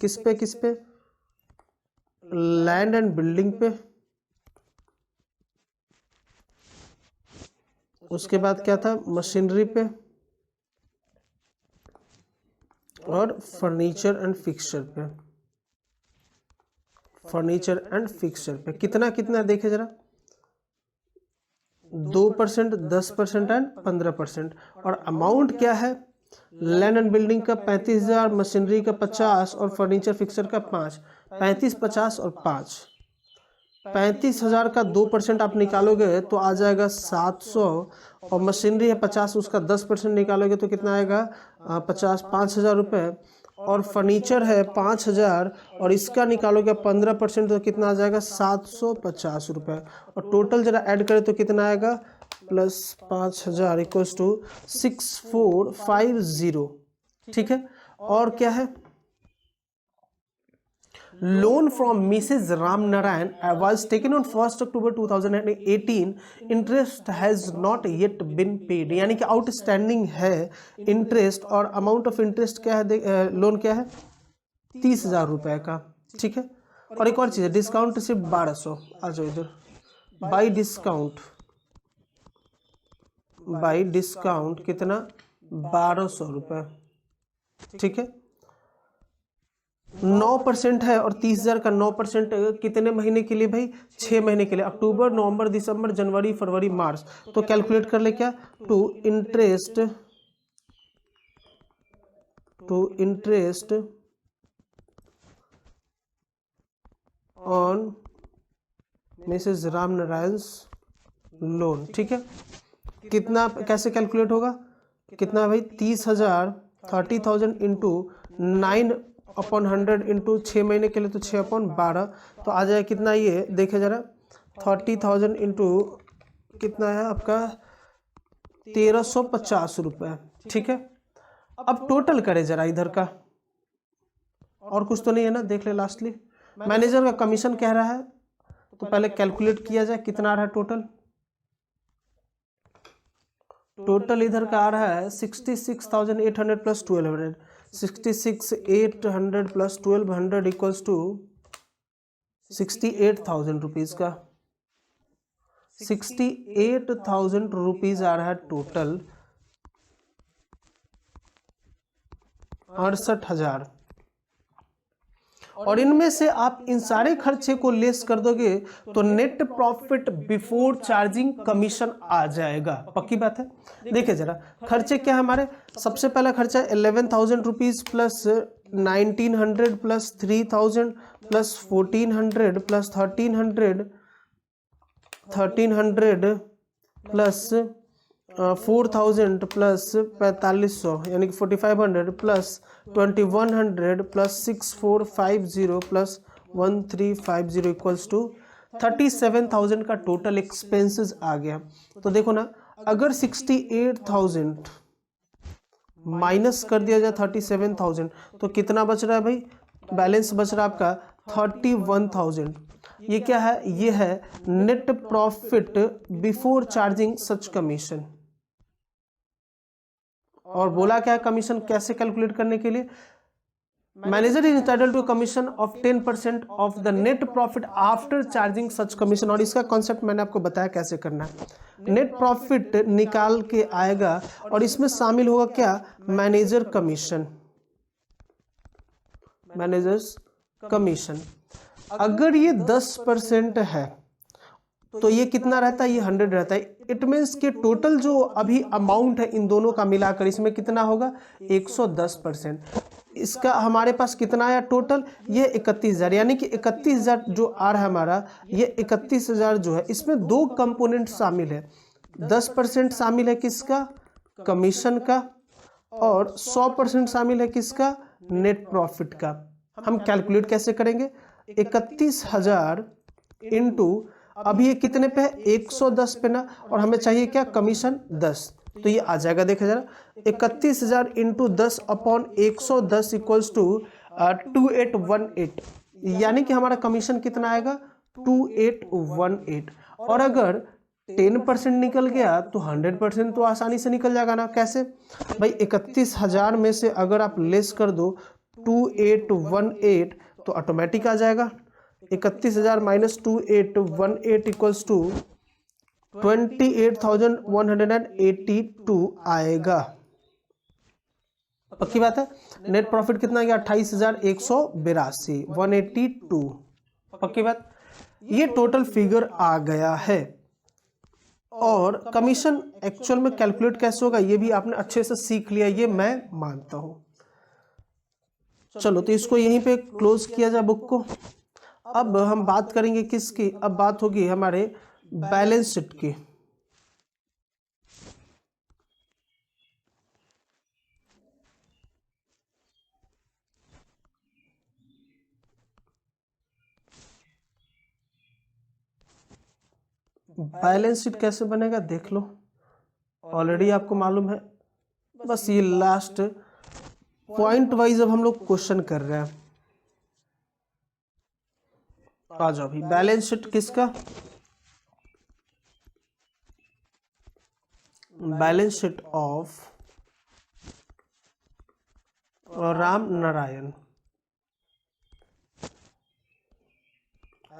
[SPEAKER 1] किस पे, लैंड एंड बिल्डिंग पे। उसके बाद क्या था, मशीनरी पे और फर्नीचर एंड फिक्सचर पे कितना देखे जरा, 2%, 10% एंड 15%। और अमाउंट क्या है, लैंड एंड बिल्डिंग का 35,000, मशीनरी का 50 और फर्नीचर फिक्सचर का 5। 35, 50 और 5, 35,000 का 2% आप निकालोगे तो आ जाएगा 700, और मशीनरी है 50, उसका 10% निकालोगे तो कितना आएगा 5,000 रुपये, और फर्नीचर है 5,000 और इसका निकालोगे 15% तो कितना आ जाएगा 750 रुपये। और टोटल जरा ऐड करें तो कितना आएगा, प्लस 5,000 इक्वल्स टू 6450। ठीक है। और क्या है, loan from Mrs Ram Narayan was taken on 1st October 2018. Interest has not yet been paid, यानी कि आउटस्टैंडिंग है इंटरेस्ट, और अमाउंट ऑफ इंटरेस्ट क्या है, लोन क्या है 30,000 रुपए का। ठीक है। और एक और चीज है, डिस्काउंट सिर्फ 1200। आ जाओ इधर, बाई डिस्काउंट कितना 1200 रुपए। ठीक है। 9% है, और 30,000 का 9% कितने महीने के लिए भाई, 6 महीने के लिए, अक्टूबर, नवंबर, दिसंबर, जनवरी, फरवरी, मार्च। तो कैलकुलेट कर ले क्या, to interest on Mrs Ram Narayan loan. ठीक है। कितना, कैसे कैलकुलेट होगा, कितना भाई 30,000 इंटू 9/100 इंटू 6 महीने के लिए तो 6/12, तो आ जाए कितना, ये देखे जरा 30,000 इंटू कितना है आपका 1350 रुपये। ठीक है। अब टोटल करे जरा इधर का, और कुछ तो नहीं है ना, देख ले लास्टली। मैनेजर का कमीशन कह रहा है, तो पहले कैलकुलेट किया जाए कितना आ रहा है टोटल इधर का आ रहा है 66,800 plus 1200, 66,800 plus 1200 equals to 68,000 rupees का। 68,000 रुपीज़ आ रहा है टोटल, 68,000। और इनमें से आप इन सारे खर्चे को लेस कर दोगे तो net profit before charging commission आ जाएगा। पक्की बात है। देखिए जरा खर्चे क्या है हमारे, सबसे पहला खर्चा 11,000 rupees plus 1,900 plus 3,000 plus 1,400 plus 1,300 plus 4,000 plus 4,500 यानी कि 4,500 plus 2,100 plus 6,450 plus 1,350 equals to 37,000 का टोटल एक्सपेंसेस आ गया। तो देखो ना, अगर 68,000 माइनस कर दिया जाए 37,000 तो कितना बच रहा है भाई, बैलेंस बच रहा है आपका 31,000। ये क्या है, ये है net profit before charging such commission. और बोला क्या है कमीशन कैसे कैलकुलेट करने के लिए, manager is entitled to commission of 10% of the net profit after charging such commission. और इसका कॉन्सेप्ट मैंने आपको बताया कैसे करना है। नेट प्रॉफिट निकाल के आएगा और इसमें शामिल होगा क्या, मैनेजर कमीशन, मैनेजर्स कमीशन। अगर ये 10% है तो ये कितना रहता है, ये 100 रहता है। इट मीन्स कि टोटल जो अभी अमाउंट है इन दोनों का मिलाकर इसमें कितना होगा, 110%। इसका हमारे पास कितना आया टोटल, ये 31,000, यानी कि 31,000 जो आ रहा है हमारा, ये 31,000 जो है इसमें दो कंपोनेंट शामिल है। 10% शामिल है किसका, कमीशन का, और 100% शामिल है किसका, नेट प्रॉफिट का। हम कैलकुलेट कैसे करेंगे, 31,000 इंटू, अभी ये कितने पे है, 110 पे ना, और हमें चाहिए क्या, कमीशन 10, तो ये आ जाएगा, देखा जरा, 31,000 इंटू 10 अपॉन 110 इक्वल्स टू 2818, यानी कि हमारा कमीशन कितना आएगा, 2818। और अगर 10% निकल गया तो 100% तो आसानी से निकल जाएगा ना। कैसे भाई, 31,000 में से अगर आप लेस कर दो 2818 तो ऑटोमेटिक आ जाएगा। 31,000 माइनस 2818 इक्वल्स टू 28,182 आएगा। पक्की बात है। नेट प्रॉफिट कितना गया, 28,182, 182। पक्की बात, ये टोटल फिगर आ गया है। और कमीशन एक्चुअल में कैलकुलेट कैसे होगा ये भी आपने अच्छे से सीख लिया, ये मैं मानता हूं। चलो तो इसको यहीं पे क्लोज किया जाए बुक को। अब हम बात करेंगे किसकी, अब बात होगी हमारे बैलेंस शीट की। बैलेंस शीट कैसे बनेगा देख लो, ऑलरेडी आपको मालूम है, बस ये लास्ट पॉइंट वाइज अब हम लोग क्वेश्चन कर रहे हैं। आ जाओ भाई, बैलेंस शीट किसका, balance sheet of Ram Narayan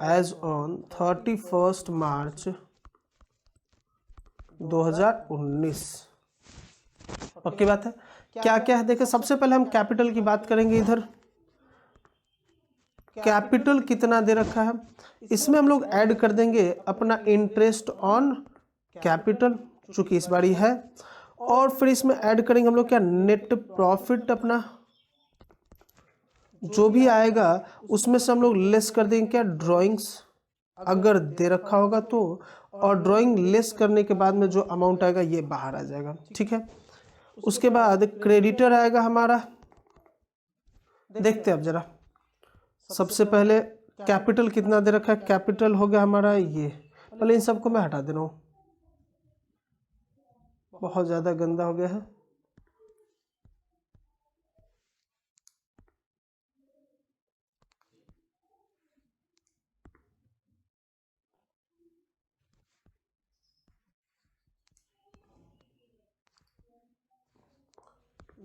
[SPEAKER 1] as on 31 March 2019। पक्की बात है। क्या क्या है देखें, सबसे पहले हम कैपिटल की बात करेंगे। इधर कैपिटल कितना दे रखा है, इसमें हम लोग ऐड कर देंगे अपना इंटरेस्ट ऑन कैपिटल, चूंकि इस बारी है, और फिर इसमें ऐड करेंगे हम लोग क्या, नेट प्रॉफिट अपना जो भी आएगा उसमें से हम लोग लेस कर देंगे क्या, ड्राइंग्स अगर दे रखा होगा तो, और ड्राइंग लेस करने के बाद में जो अमाउंट आएगा ये बाहर आ जाएगा। ठीक है, उसके बाद क्रेडिटर आएगा हमारा। देखते हैं अब जरा, सबसे पहले कैपिटल कितना दे रखा है, कैपिटल हो गया हमारा ये, पहले इन सबको मैं हटा दे रहा हूँ, बहुत ज़्यादा गंदा हो गया है।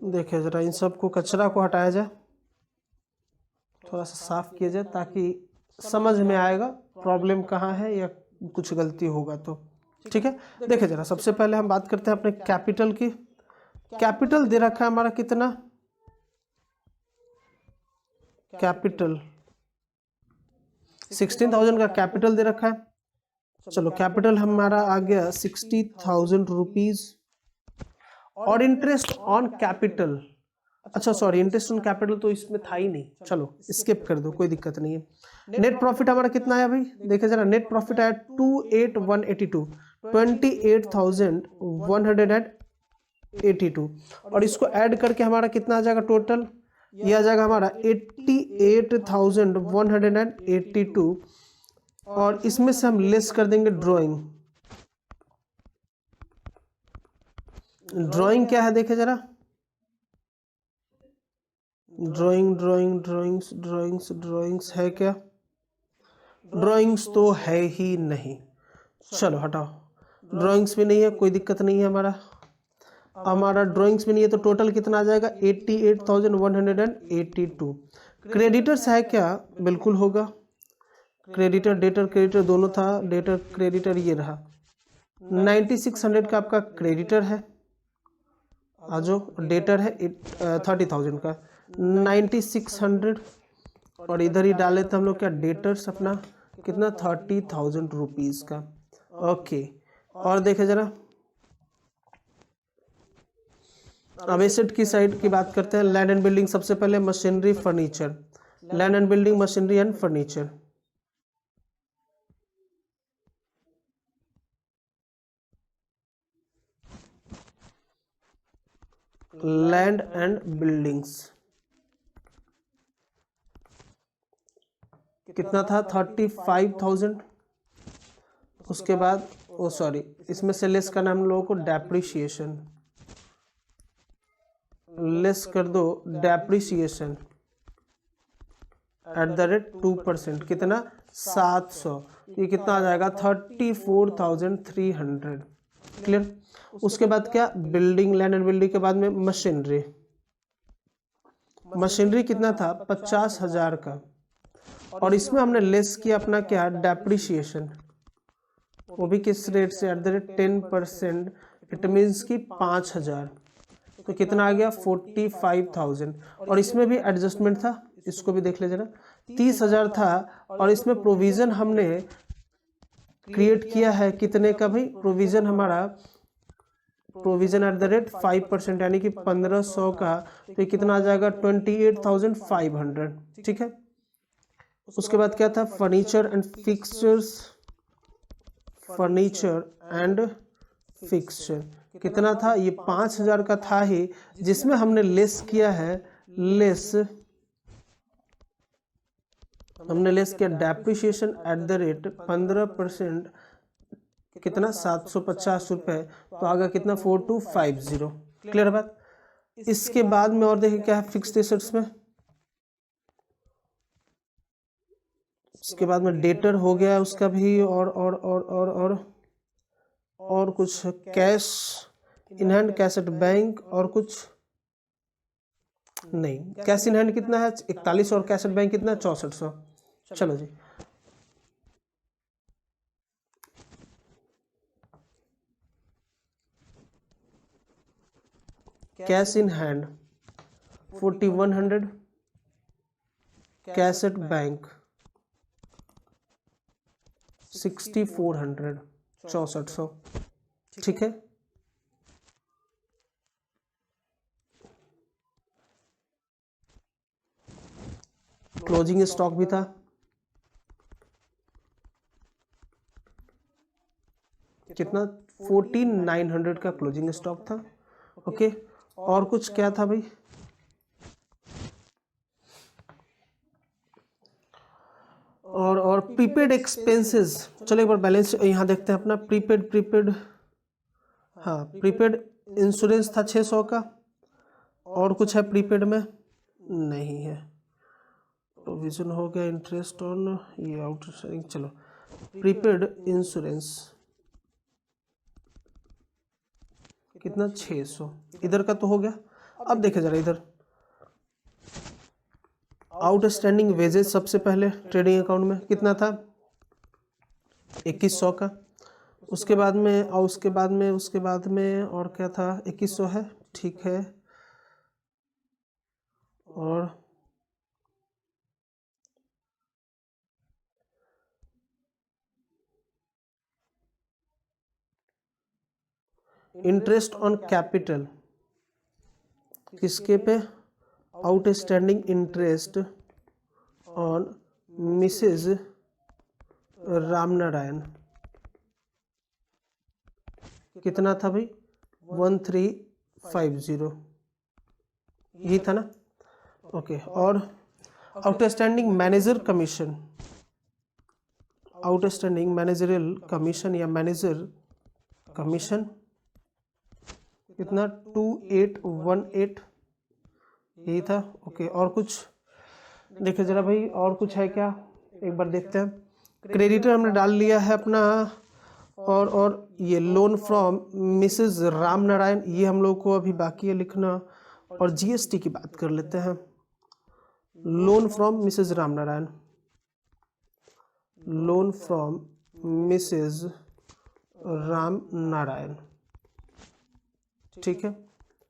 [SPEAKER 1] देखिए जरा, इन सबको कचरा को हटाया जाए, थोड़ा सा साफ किया जाए ताकि समझ में आएगा प्रॉब्लम कहाँ है या कुछ गलती होगा तो। ठीक है, देखिए जरा, सबसे पहले हम बात करते हैं अपने कैपिटल की। कैपिटल दे रखा है हमारा कितना, कैपिटल 16,000 का कैपिटल दे रखा है। चलो कैपिटल हमारा आ गया 60,000 रुपीज, और इंटरेस्ट ऑन कैपिटल, अच्छा सॉरी, इंटरेस्ट ऑन कैपिटल तो इसमें था ही नहीं, चलो स्किप कर दो, कोई दिक्कत नहीं है। नेट प्रॉफिट हमारा कितना आया भाई, देखिए जरा, नेट प्रॉफिट आया 28,182, 28,182, और इसको ऐड करके हमारा कितना आ जाएगा टोटल, ये आ जाएगा हमारा 88,182, और इसमें से हम लेस कर देंगे ड्राइंग। ड्राइंग क्या है देखे जरा, drawing drawing drawings drawings drawings है क्या, ड्राइंग्स तो है ही नहीं, चलो हटाओ, ड्राइंग्स भी नहीं है, कोई दिक्कत नहीं है। हमारा ड्राइंग्स भी नहीं है तो टोटल कितना आ जाएगा 88,182। क्रेडिटर्स है क्या, बिल्कुल होगा, क्रेडिटर डेटर क्रेडिटर दोनों था, डेटर क्रेडिटर ये रहा, 9600 का आपका क्रेडिटर है, जो डेटर है 30,000 का 9600, और इधर ही डाले थे हम लोग क्या, डेटर्स अपना कितना 30,000 रुपीज़ का। ओके, और देखे जरा, अब एसेट की साइड की बात करते हैं। लैंड एंड बिल्डिंग, सबसे पहले machinery furniture, land and building machinery and furniture. Land and buildings कितना था, 35,000। उसके बाद ओ सॉरी, इसमें से लेस करना हम लोगों को डेप्रिसिएशन, लेस कर दो डेप्रिसिएशन एट द रेट 2%, कितना 700, ये कितना आ जाएगा 34,300। क्लियर। उसके बाद क्या, बिल्डिंग, लैंड एंड बिल्डिंग के बाद में मशीनरी, मशीनरी कितना था 50,000 का, और इसमें हमने लेस किया अपना क्या, डेप्रिसिएशन, वो भी किस रेट से, at the rate 10%, it means कि 5,000, तो कितना आ गया 45,000। और इसमें भी एडजस्टमेंट था, इसको भी देख ले जरा, 30,000 था, और इसमें प्रोविजन हमने क्रिएट किया है कितने का भाई, प्रोविजन हमारा, प्रोविजन एट द रेट 5%, यानी कि 1,500 का, तो ये कितना आ जाएगा 28,500। ठीक है। उसके बाद क्या था, furniture and fixtures, furniture and fixture कितना था, ये 5,000 का था ही, जिसमें हमने लेस किया है, लेस हमने लेस किया डेप्रिसिएशन एट द रेट 15%, कितना 750 रुपए, तो आगे कितना 4250। क्लियर बात। इसके बाद में और देखिए क्या है फिक्स्ड एसेट्स में, इसके बाद में डेटर हो गया उसका भी, और कुछ cash in hand, cash at bank, और कुछ नहीं, कैश इन हैंड कितना है 41, और कैश एट बैंक कितना 6400। चलो जी, cash in hand 4100, cash at bank 6400, 6400। ठीक है। क्लोजिंग स्टॉक भी था, कितना 14,900 का क्लोजिंग स्टॉक था। ओके, और कुछ क्या था भाई, और प्रीपेड एक्सपेंसेस। चलो एक बार बैलेंस यहाँ देखते हैं अपना, प्रीपेड, हाँ प्रीपेड इंश्योरेंस था 600 का, और कुछ है प्रीपेड में, नहीं है, प्रोविजन हो गया, इंटरेस्ट ऑन ये आउटस्टैंडिंग। चलो प्रीपेड इंश्योरेंस कितना 600, इधर का तो हो गया। अब देखे जरा इधर, आउटस्टैंडिंग वेजेस सबसे पहले ट्रेडिंग अकाउंट में कितना था 2100 का, उसके बाद में और क्या था 2100 है, ठीक है। और इंटरेस्ट ऑन कैपिटल किसके पे, outstanding interest on Mrs Ramnarayan, कितना था भाई 1350, यही था ना। ओके, और outstanding manager commission, outstanding managerial commission या मैनेजर कमीशन कितना 2818, यही था। ओके, और कुछ देखिए जरा भाई, और कुछ है क्या, एक बार देखते हैं। क्रेडिटर हमने डाल लिया है अपना, और ये लोन फ्रॉम मिसेस रामनारायण, ये हम लोग को अभी बाकी है लिखना। और जीएसटी की बात कर लेते हैं, loan from Mrs Ramnarayan, loan from Mrs Ramnarayan, ठीक है,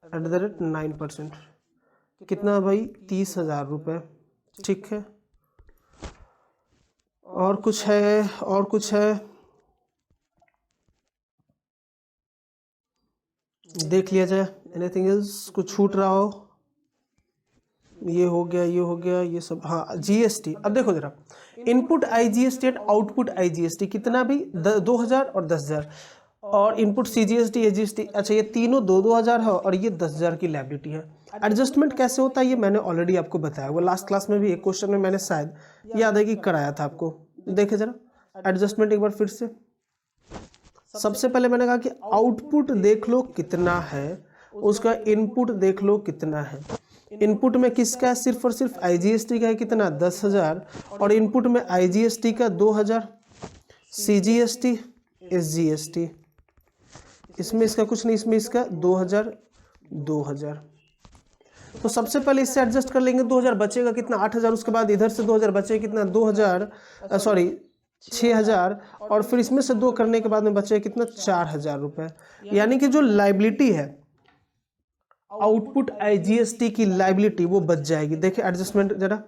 [SPEAKER 1] एट द रेट 9%, कितना भाई 30,000 रुपये, ठीक है। और कुछ है, देख लिया जाए। एनीथिंग एल्स कुछ छूट रहा हो? ये हो गया, ये हो गया, ये सब। हाँ, जीएसटी। अब देखो जरा, input IGST and output IGST कितना भी 2000 और 10,000, और इनपुट सीजीएसटी एजीएसटी, अच्छा ये तीनों 2-2 हज़ार है और ये 10,000 की लायबिलिटी है। एडजस्टमेंट कैसे होता है ये मैंने ऑलरेडी आपको बताया, वो लास्ट क्लास में भी एक क्वेश्चन में मैंने शायद याद है कि कराया था आपको। देखे जरा एडजस्टमेंट एक बार फिर से। सबसे पहले मैंने कहा कि आउटपुट देख लो कितना है, उसका इनपुट देख लो कितना है। इनपुट में किसका है? सिर्फ और सिर्फ आईजीएसटी का है, कितना? 10,000, और इनपुट में आईजीएसटी का 2,000, सीजीएसटी एसजीएसटी, इसमें इसका कुछ नहीं, इसमें इसका 2,000 2,000। तो सबसे पहले इससे एडजस्ट कर लेंगे, 2,000 बचेगा कितना? 8,000। उसके बाद इधर से 2,000 बचेगा कितना? 2,000 सॉरी 6,000, और फिर इसमें से 2 करने के बाद में बचेगा कितना? 4,000 रुपए। यानी कि जो लाइबिलिटी है आउटपुट आईजीएसटी की लाइबिलिटी वो बच जाएगी। देखिए एडजस्टमेंट जरा,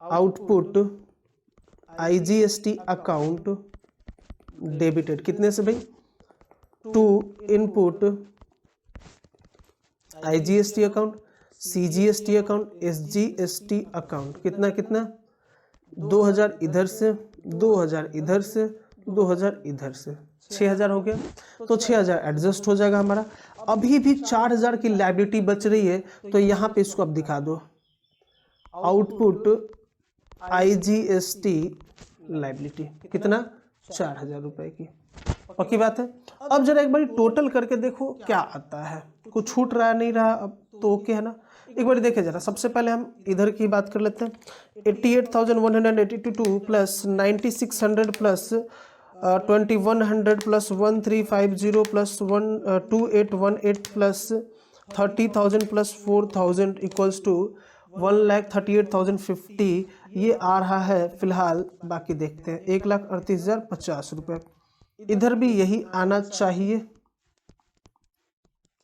[SPEAKER 1] आउटपुट आईजीएसटी अकाउंट डेबिटेड कितने से भाई? To input IGST account, CGST account, SGST account, कितना कितना? 2,000 इधर से, 2,000 इधर से, 2,000 इधर से, 6,000 हो गया। तो 6,000 एडजस्ट हो जाएगा हमारा। अभी भी 4,000 की लायबिलिटी बच रही है, तो यहाँ पे इसको अब दिखा दो, आउटपुट आईजीएसटी लायबिलिटी कितना? 4,000 रुपए की। पक्की बात है। अब जरा एक बार टोटल करके देखो क्या आता है, कुछ छूट रहा नहीं रहा, अब तो ओके है ना। एक बार देखे जरा, सबसे पहले हम इधर की बात कर लेते हैं। 88,182 plus 9,600 plus 2,100 plus 1,350 plus 2,818 plus 30,000 plus 4,000 equals to 1,38,050। ये आ रहा है फिलहाल, बाकी देखते हैं 1,38,050 रुपये। इधर भी यही आना चाहिए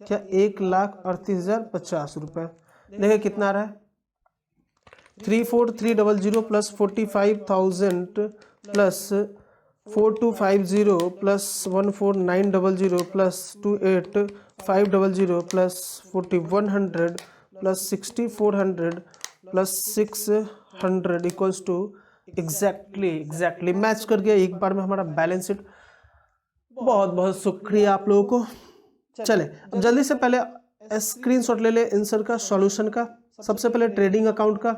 [SPEAKER 1] क्या? 1,38,050 रुपये। देखिए कितना आ रहा है? 34,300 plus 45,000 plus 4250 plus 14,900 plus 28,500 plus 4,100 plus 6,400 plus 600 equals to exactly match कर गया एक बार में हमारा बैलेंस शीट। बहुत बहुत शुक्रिया आप लोगों को। चले अब जल्दी से पहले स्क्रीनशॉट ले ले आंसर का, सॉल्यूशन का। सबसे पहले ट्रेडिंग अकाउंट का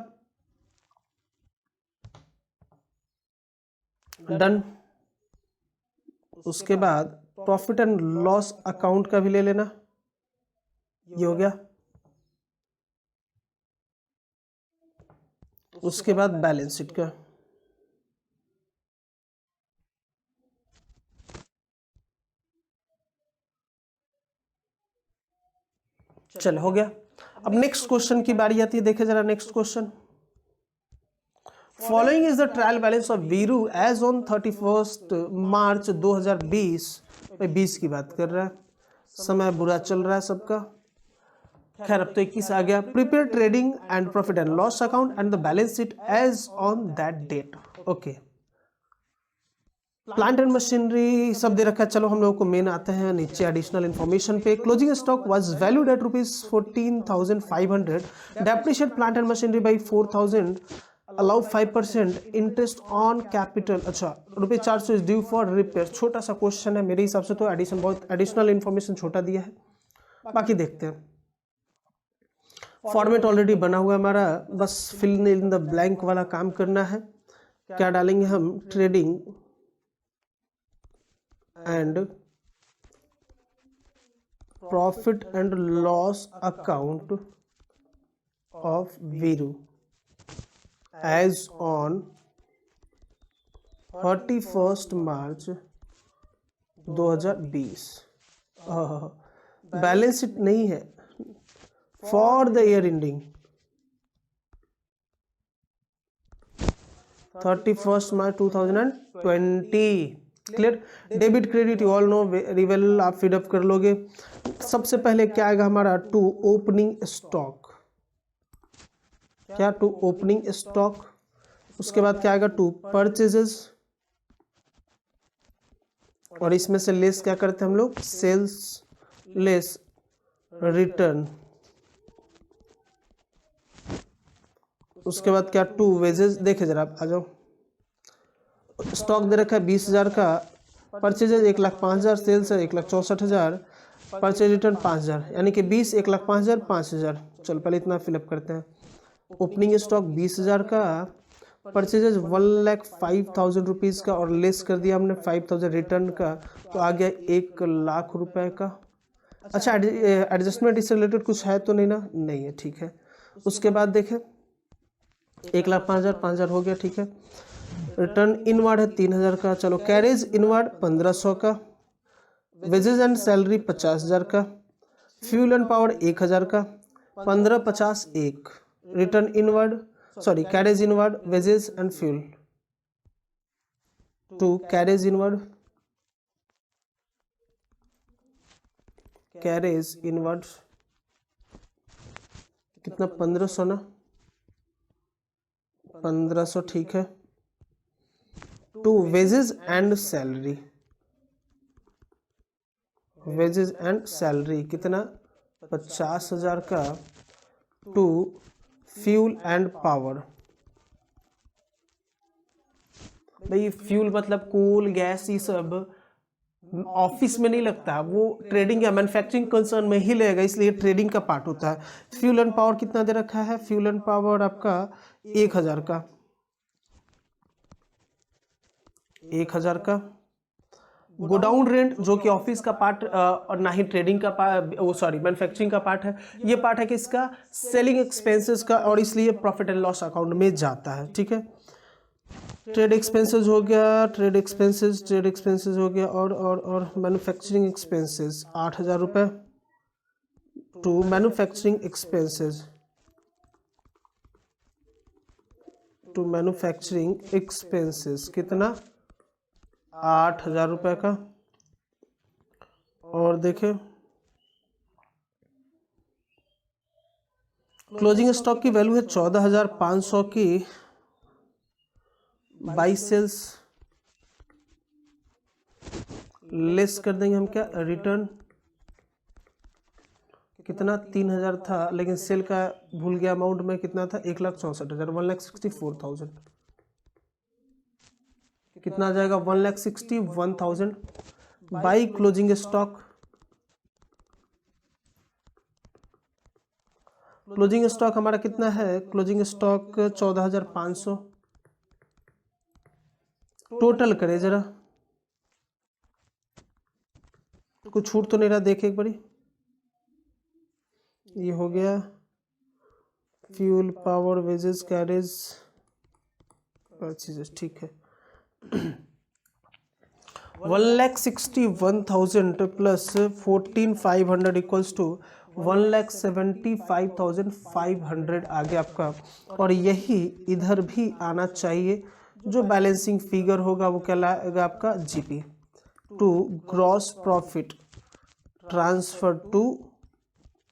[SPEAKER 1] डन, उसके बाद प्रॉफिट एंड लॉस अकाउंट का भी ले लेना, ये हो गया। उसके बाद बैलेंस शीट का, चल हो गया। अब नेक्स्ट क्वेश्चन की बारी आती है, देखे जरा next question. Following is the trial balance of Veeru as on 31 March 2020। 20 की बात कर रहा है, समय बुरा चल रहा है सबका। खैर अब तो 21 आ गया। Prepare trading and profit and loss account and the balance sheet as on that date. Okay, plant and machinery सब दे रखा है। चलो हम लोगों को मेन आते हैं नीचे एडिशनल इन्फॉर्मेशन पे। Closing stock was valued at ₹14,500, depreciate plant and machinery by 4,000, allow 5% interest on capital. अच्छा, ₹400 इज ड्यू फॉर रिपेयर। छोटा सा क्वेश्चन है मेरे हिसाब से, तो एडिशन बहुत एडिशनल इन्फॉर्मेशन छोटा दिया है, बाकी देखते हैं। फॉर्मेट ऑलरेडी बना हुआ है हमारा, बस फिल इन द ब्लैंक वाला काम करना है। क्या डालेंगे हम? Trading and profit and loss account of Veeru as on 31 March 2020। Balance sheet नहीं है, for the year ending 31 March 2020। Clear? Debit credit you all know very well, आप फीडअप कर लोगे। सबसे पहले क्या आएगा हमारा? To opening stock. क्या? To opening stock. उसके बाद क्या आएगा? टू परचेजेस, और इसमें से लेस क्या करते हैं हम लोग? सेल्स लेस रिटर्न, उसके बाद क्या, टू वेजेस। देखे जरा आप आ जाओ, स्टॉक दे रखा है 20,000 का, परचेजेज 1,05,000, सेल्स है 1,64,000, परचेज रिटर्न 5,000, यानी कि 20, 1,05,000, 5,000। चलो पहले इतना फिलअप करते हैं। ओपनिंग स्टॉक 20,000 का, परचेजेज 1,05,000 रुपीज़ का, और लेस कर दिया हमने 5,000 रिटर्न का, तो आ गया 1,00,000 रुपए का। अच्छा, एडजस्टमेंट इससे रिलेटेड कुछ है तो नहीं ना? नहीं है, ठीक है। उसके बाद देखें 1,05,000, 5,000 हो गया, ठीक है। रिटर्न इनवर्ड है 3,000 का, चलो। कैरेज इनवर्ड 1,500 का, वेजेज एंड सैलरी 50,000 का, फ्यूल एंड पावर 1,000 का, 15, 50, 1। Return inward, sorry carriage inward, wages and fuel, to carriage inward, carriage inward कितना, 1,500 ना, 1,500, ठीक है। To wages and salary, wages and salary कितना, 50,000 का, टू फ्यूल एंड पावर। भाई फ्यूल मतलब कोल, गैस, ये सब ऑफिस में नहीं लगता, वो ट्रेडिंग या मैन्युफैक्चरिंग कंसर्न में ही लगेगा, इसलिए ट्रेडिंग का पार्ट होता है। फ्यूल एंड पावर कितना दे रखा है? फ्यूल एंड पावर आपका 1,000 का, 1,000 का। गोडाउन रेंट जो कि ऑफिस का पार्ट और ना ही ट्रेडिंग का पार्ट, वो सॉरी मैन्युफैक्चरिंग का पार्ट है, ये पार्ट है कि इसका सेलिंग एक्सपेंसेस का, और इसलिए प्रॉफिट एंड लॉस अकाउंट में जाता है, ठीक है। ट्रेड एक्सपेंसेस हो गया, ट्रेड एक्सपेंसेस हो गया, और मैन्युफैक्चरिंग एक्सपेंसेस 8,000 रुपये, to manufacturing expenses, to manufacturing expenses कितना, 8,000 रुपये का। और देखें क्लोजिंग स्टॉक की वैल्यू है 14,500 की, 22 सेल्स, लेस कर देंगे हम क्या, रिटर्न कितना, 3,000 था, लेकिन सेल का भूल गया अमाउंट में, कितना था, 1,64,000, 1,64,000, कितना आ जाएगा, 1,61,000 by closing stock. Closing stock हमारा कितना है, क्लोजिंग स्टॉक 14,500। टोटल करे जरा, कुछ छूट तो नहीं रहा, देखे एक बारी। ये हो गया फ्यूल, पावर, वेजेस, कैरेज, चीजें, ठीक है। 1,61,000 प्लस 14,500 इक्वल्स टू 1,75,500 आगे आपका, और यही इधर भी आना चाहिए। जो बैलेंसिंग फिगर होगा वो क्या लाएगा आपका, GP, to gross profit transfer to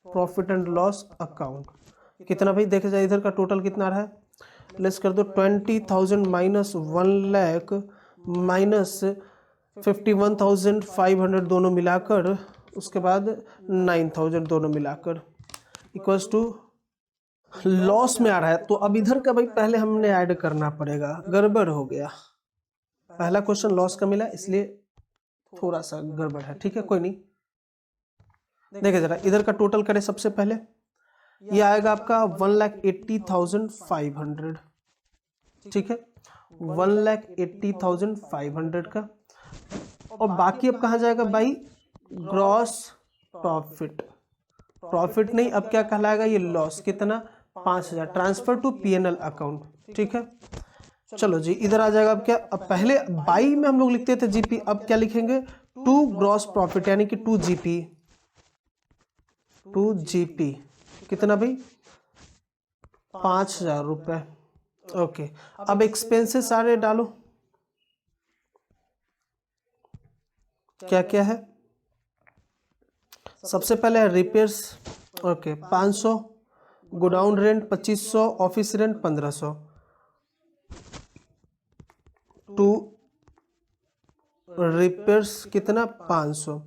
[SPEAKER 1] profit and loss account. कितना भाई, देखे जाए इधर का टोटल कितना रहा है, लेस कर दो, 20,000 माइनस 1,00,000 माइनस 51,500 दोनों मिलाकर, उसके बाद 9,000 दोनों मिलाकर, इक्वल्स टू लॉस में आ रहा है। तो अब इधर का भाई पहले हमने ऐड करना पड़ेगा, गड़बड़ हो गया। पहला क्वेश्चन लॉस का मिला, इसलिए थोड़ा सा गड़बड़ है, ठीक है, कोई नहीं। देखिए जरा इधर का टोटल करें सबसे पहले, ये आएगा आपका 1,80,500, ठीक है, 1,80,500 का। और बाकी अब कहाँ जाएगा भाई, ग्रॉस प्रॉफिट, प्रॉफिट नहीं, अब क्या कहलाएगा, ये लॉस, कितना, 5,000, ट्रांसफर टू पीएनएल अकाउंट, ठीक है। चलो जी इधर आ जाएगा, अब क्या, अब पहले बाई में हम लोग लिखते थे जीपी, अब क्या लिखेंगे, टू ग्रॉस प्रॉफिट, यानी कि 2 जीपी, कितना भाई, 5,000 रुपए, ओके। अब एक्सपेंसेस सारे डालो, क्या क्या है, सबसे पहले है repairs, okay 500, godown rent 2,500, office rent 1,500, to repairs कितना, 500,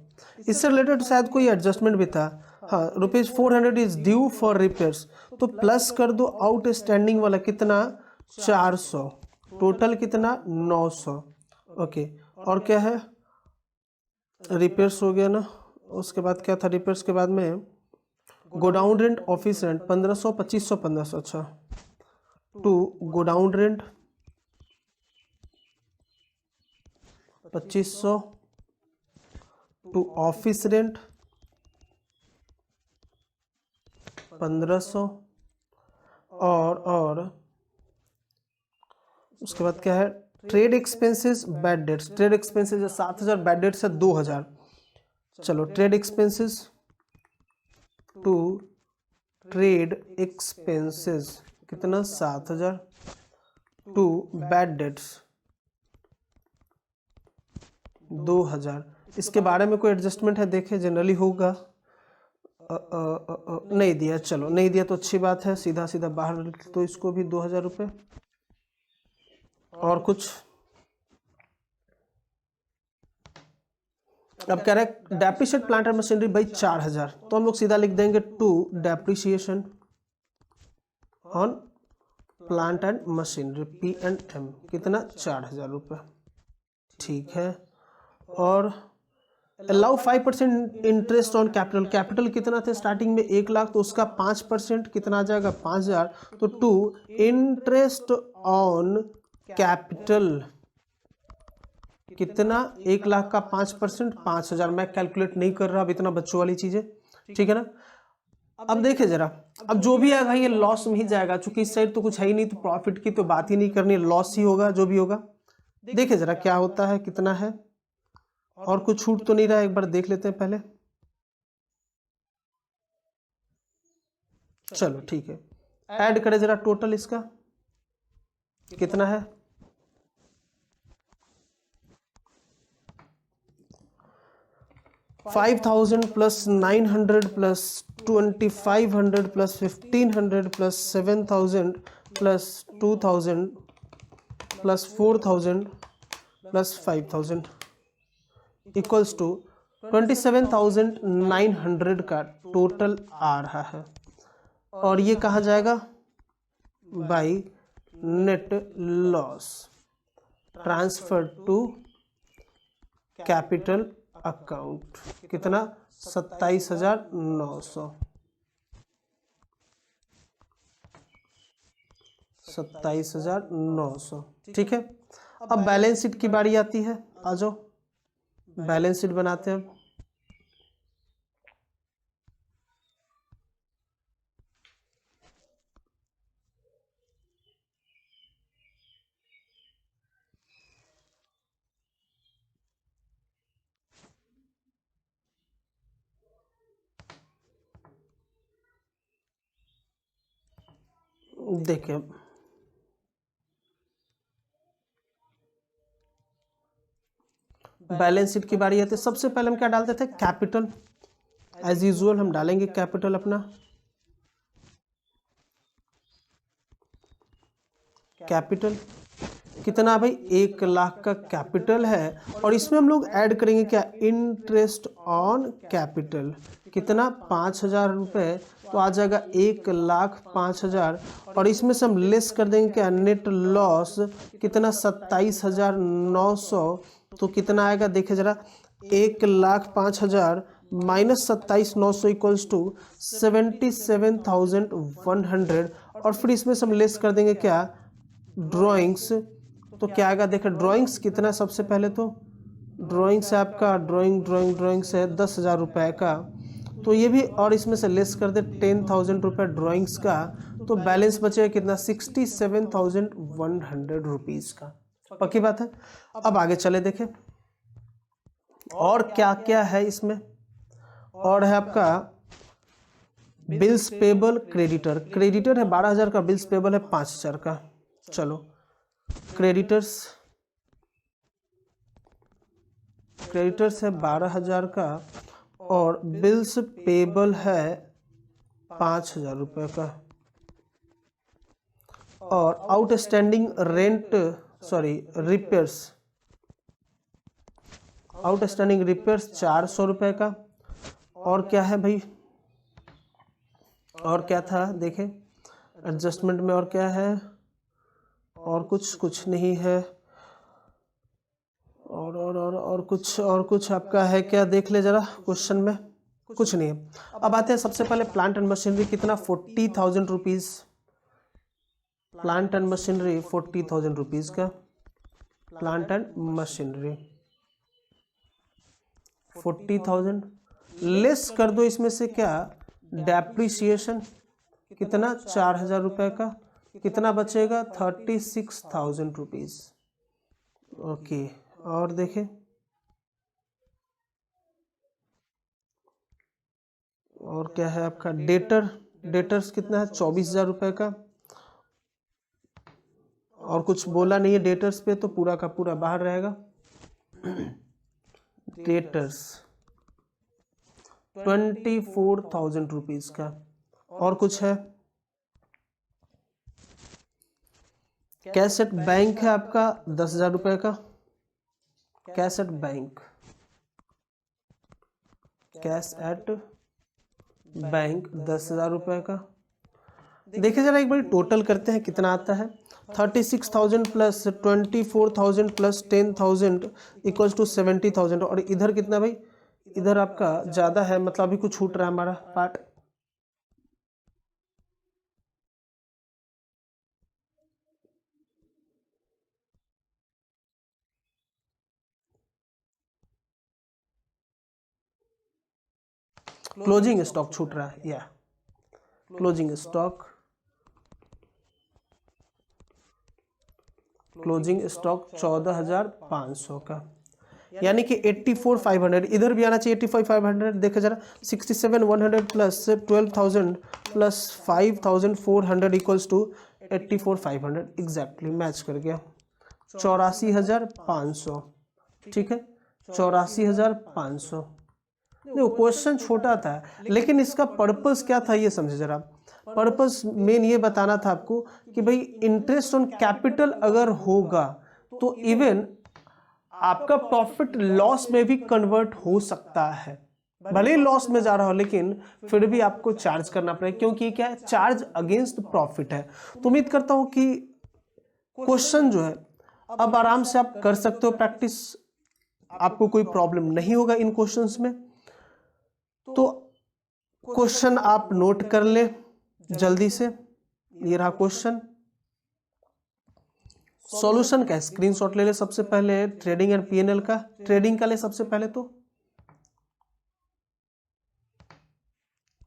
[SPEAKER 1] इससे रिलेटेड शायद कोई एडजस्टमेंट भी था। हाँ, ₹400 इज ड्यू फॉर रिपेयर्स, तो प्लस कर दो आउटस्टैंडिंग वाला कितना 400, टोटल कितना 900। ओके, और क्या है, रिपेयर्स हो गया ना। उसके बाद क्या था, रिपेयर्स के बाद में गोडाउन रेंट, ऑफिस रेंट 1500, 2500, 1500। अच्छा, to godown rent 2500, to office rent 1500, और उसके बाद क्या है, trade expenses, bad debts. Trade expenses है 7000, बैड डेट्स है 2000। चलो, trade expenses to trade expenses कितना 7000, टू बैड डेट्स 2000। इसके बारे में कोई एडजस्टमेंट है देखे, जनरली होगा। नहीं दिया, चलो नहीं दिया तो अच्छी बात है, सीधा सीधा बाहर तो इसको भी 2000 रुपये। और कुछ, अब कह रहे हैं डेप्रिशिएट प्लांट एंड मशीनरी भाई 4000, तो हम लोग सीधा लिख देंगे to depreciation on plant and machinery P&M कितना 4000 रुपये। ठीक है, और allow 5% interest on capital. Capital कितना थे स्टार्टिंग में 1 लाख, तो उसका 5% कितना आ जाएगा 5000, तो टू इंटरेस्ट ऑन कैपिटल कितना 1 लाख का 5% 5000। मैं कैलकुलेट नहीं कर रहा, अब इतना बच्चों वाली चीजें, ठीक है ना। अब देखे जरा, अब जो भी आएगा ये लॉस में ही जाएगा, चूंकि इस साइड तो कुछ है ही नहीं, तो प्रॉफिट की तो बात ही नहीं करनी, लॉस ही होगा जो भी होगा। देखे जरा क्या होता है, कितना है, और कुछ छूट तो नहीं रहा, एक बार देख लेते हैं पहले। चलो ठीक है, ऐड करें जरा, टोटल इसका कितना है, 5000 plus 900 plus 2500 plus 1500 plus 7000 plus 2000 plus 4000 plus 5000 equals to 27900 का टोटल आ रहा है। और ये कहा जाएगा by net loss transfer to capital account, कितना 27900, 27900। ठीक है, अब बैलेंस शीट की बारी आती है, आ जाओ बैलेंस शीट बनाते हैं। देखिए, बैलेंस शीट की बारी आती है, सबसे पहले हम क्या डालते थे, कैपिटल। एज यूजुअल हम डालेंगे कैपिटल अपना, कैपिटल कितना भाई 1 लाख का कैपिटल है, और इसमें हम लोग ऐड करेंगे क्या, इंटरेस्ट ऑन कैपिटल कितना 5000 रुपये, तो आ जाएगा 1,05,000, और इसमें से हम लेस कर देंगे क्या, नेट लॉस कितना 27900, तो कितना आएगा देखे जरा, 1,05,000 माइनस 27900 इक्वल्स टू 77,100, और फिर इसमें से हम लेस कर देंगे क्या, ड्राइंग्स, तो क्या आएगा देखे, ड्राइंग्स कितना, सबसे पहले तो ड्राइंग्स है आपका, ड्राइंग्स है 10,000 रुपये का, तो ये भी, और इसमें से लेस कर दे 10,000 रुपये ड्राइंग्स का, तो बैलेंस बचेगा कितना 67,100 रुपीज़ का। पक्की बात है। अब आगे चले देखें और क्या क्या है इसमें, और है आपका बिल्स पेबल क्रेडिटर। क्रेडिटर है 12,000 का, बिल्स पेबल है 5,000 का। चलो, क्रेडिटर्स है 12,000 का, और बिल्स पेबल है 5,000 रुपये का, और आउटस्टैंडिंग रिपेयर्स आउटस्टैंडिंग रिपेयर्स 400 रुपये का। और क्या है भाई, और क्या था देखें एडजस्टमेंट में, और क्या है, और कुछ नहीं है। और कुछ आपका है क्या, देख ले जरा क्वेश्चन में, कुछ नहीं है। अब आते हैं सबसे पहले प्लांट एंड मशीनरी कितना, 40,000 rupees. Plant and machinery 40,000 rupees का, प्लांट एंड मशीनरी 40,000। लेस कर दो इसमें से क्या, डेप्रिसिएशन कितना, 4,000 रुपये का, कितना बचेगा, 36,000 रुपीज़। ओके, और देखें, और क्या है आपका डेटर्स कितना है, 24,000 रुपये का। और कुछ बोला नहीं है डेटर्स पे, तो पूरा का पूरा बाहर रहेगा। डेटर्स 24,000 रुपीज़ का। और कुछ है, कैश एट बैंक है आपका 10,000 रुपये का, cash at bank, cash at bank 10,000 रुपये का। देखिए जरा एक बार टोटल करते हैं कितना आता है, 36,000 प्लस 24,000 प्लस 10,000 इक्वल्स टू 70,000। और इधर कितना भाई, इधर आपका ज़्यादा है, मतलब अभी कुछ छूट रहा है हमारा पार्ट। क्लोजिंग स्टॉक छूट रहा है, या क्लोजिंग स्टॉक, क्लोजिंग स्टॉक 14,500 का, यानी कि 84,500। इधर भी आना चाहिए 85,500। देखो जरा 67,100 plus 12,000 plus 5,400 equals to 84,500, exactly match कर गया, 84,500। ठीक है, 84,500। देखो क्वेश्चन छोटा था, लेकिन इसका पर्पस क्या था ये समझे जरा। पर्पस मेन ये बताना था आपको कि भाई इंटरेस्ट ऑन कैपिटल अगर होगा तो इवन आपका प्रॉफिट लॉस में भी कन्वर्ट हो सकता है। भले ही लॉस में जा रहा हो, लेकिन फिर भी आपको चार्ज करना पड़ेगा, क्योंकि क्या है, चार्ज अगेंस्ट प्रॉफिट है। तो उम्मीद करता हूं कि क्वेश्चन जो है अब आराम से आप कर सकते हो प्रैक्टिस, आपको कोई प्रॉब्लम नहीं होगा इन क्वेश्चंस में। तो क्वेश्चन आप नोट कर ले जल्दी से। ये रहा क्वेश्चन, सॉल्यूशन का स्क्रीनशॉट ले ले। सबसे पहले ट्रेडिंग एंड पीएनएल का, ट्रेडिंग का ले सबसे पहले, तो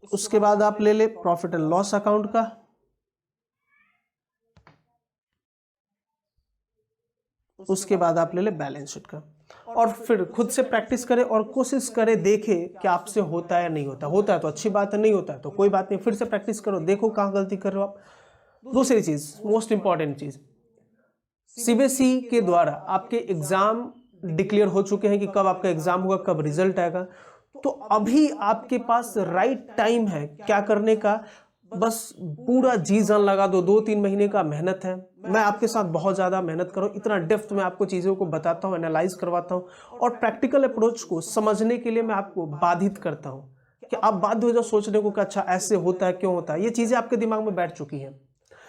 [SPEAKER 1] उसके बाद आप ले ले प्रॉफिट एंड लॉस अकाउंट का, उसके बाद आप ले ले बैलेंस शीट का। और फिर खुद से प्रैक्टिस करें और कोशिश करें, देखें कि आपसे होता है या नहीं होता। होता है तो अच्छी बात है, नहीं होता है तो कोई बात नहीं, फिर से प्रैक्टिस करो, देखो कहाँ गलती कर रहे हो आप। दूसरी चीज, मोस्ट इंपॉर्टेंट चीज, सीबीएसई के द्वारा आपके एग्जाम डिक्लेयर हो चुके हैं कि कब आपका एग्जाम होगा, कब रिजल्ट आएगा। तो अभी आपके पास राइट टाइम है क्या करने का, बस पूरा जी जान लगा दो। 2-3 महीने का मेहनत है, मैं आपके साथ बहुत ज़्यादा मेहनत करूँ, इतना डेप्थ में आपको चीज़ों को बताता हूँ, एनालाइज करवाता हूँ, और प्रैक्टिकल अप्रोच को समझने के लिए मैं आपको बाधित करता हूँ कि आप बाध्य हो जाओ सोचने को कि अच्छा ऐसे होता है, क्यों होता है। ये चीज़ें आपके दिमाग में बैठ चुकी हैं।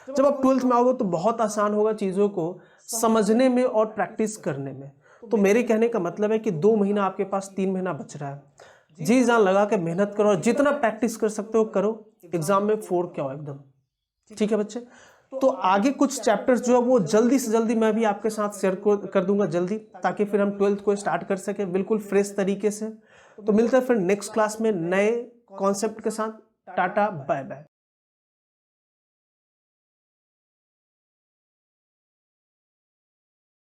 [SPEAKER 1] जब आप 12th में आओगे तो बहुत आसान होगा चीज़ों को समझने में और प्रैक्टिस करने में। तो मेरे कहने का मतलब है कि 2 महीना आपके पास, 3 महीना बच रहा है, जी जान लगा के मेहनत करो, और जितना प्रैक्टिस कर सकते हो करो, एग्जाम में 4 क्या हो एकदम। ठीक है बच्चे, तो आगे कुछ चैप्टर्स जो है वो जल्दी से जल्दी मैं भी आपके साथ शेयर कर दूंगा जल्दी, ताकि फिर हम 12th को स्टार्ट कर सके बिल्कुल फ्रेश तरीके से। तो मिलते हैं फिर नेक्स्ट क्लास में नए कॉन्सेप्ट के साथ। Tata bye bye.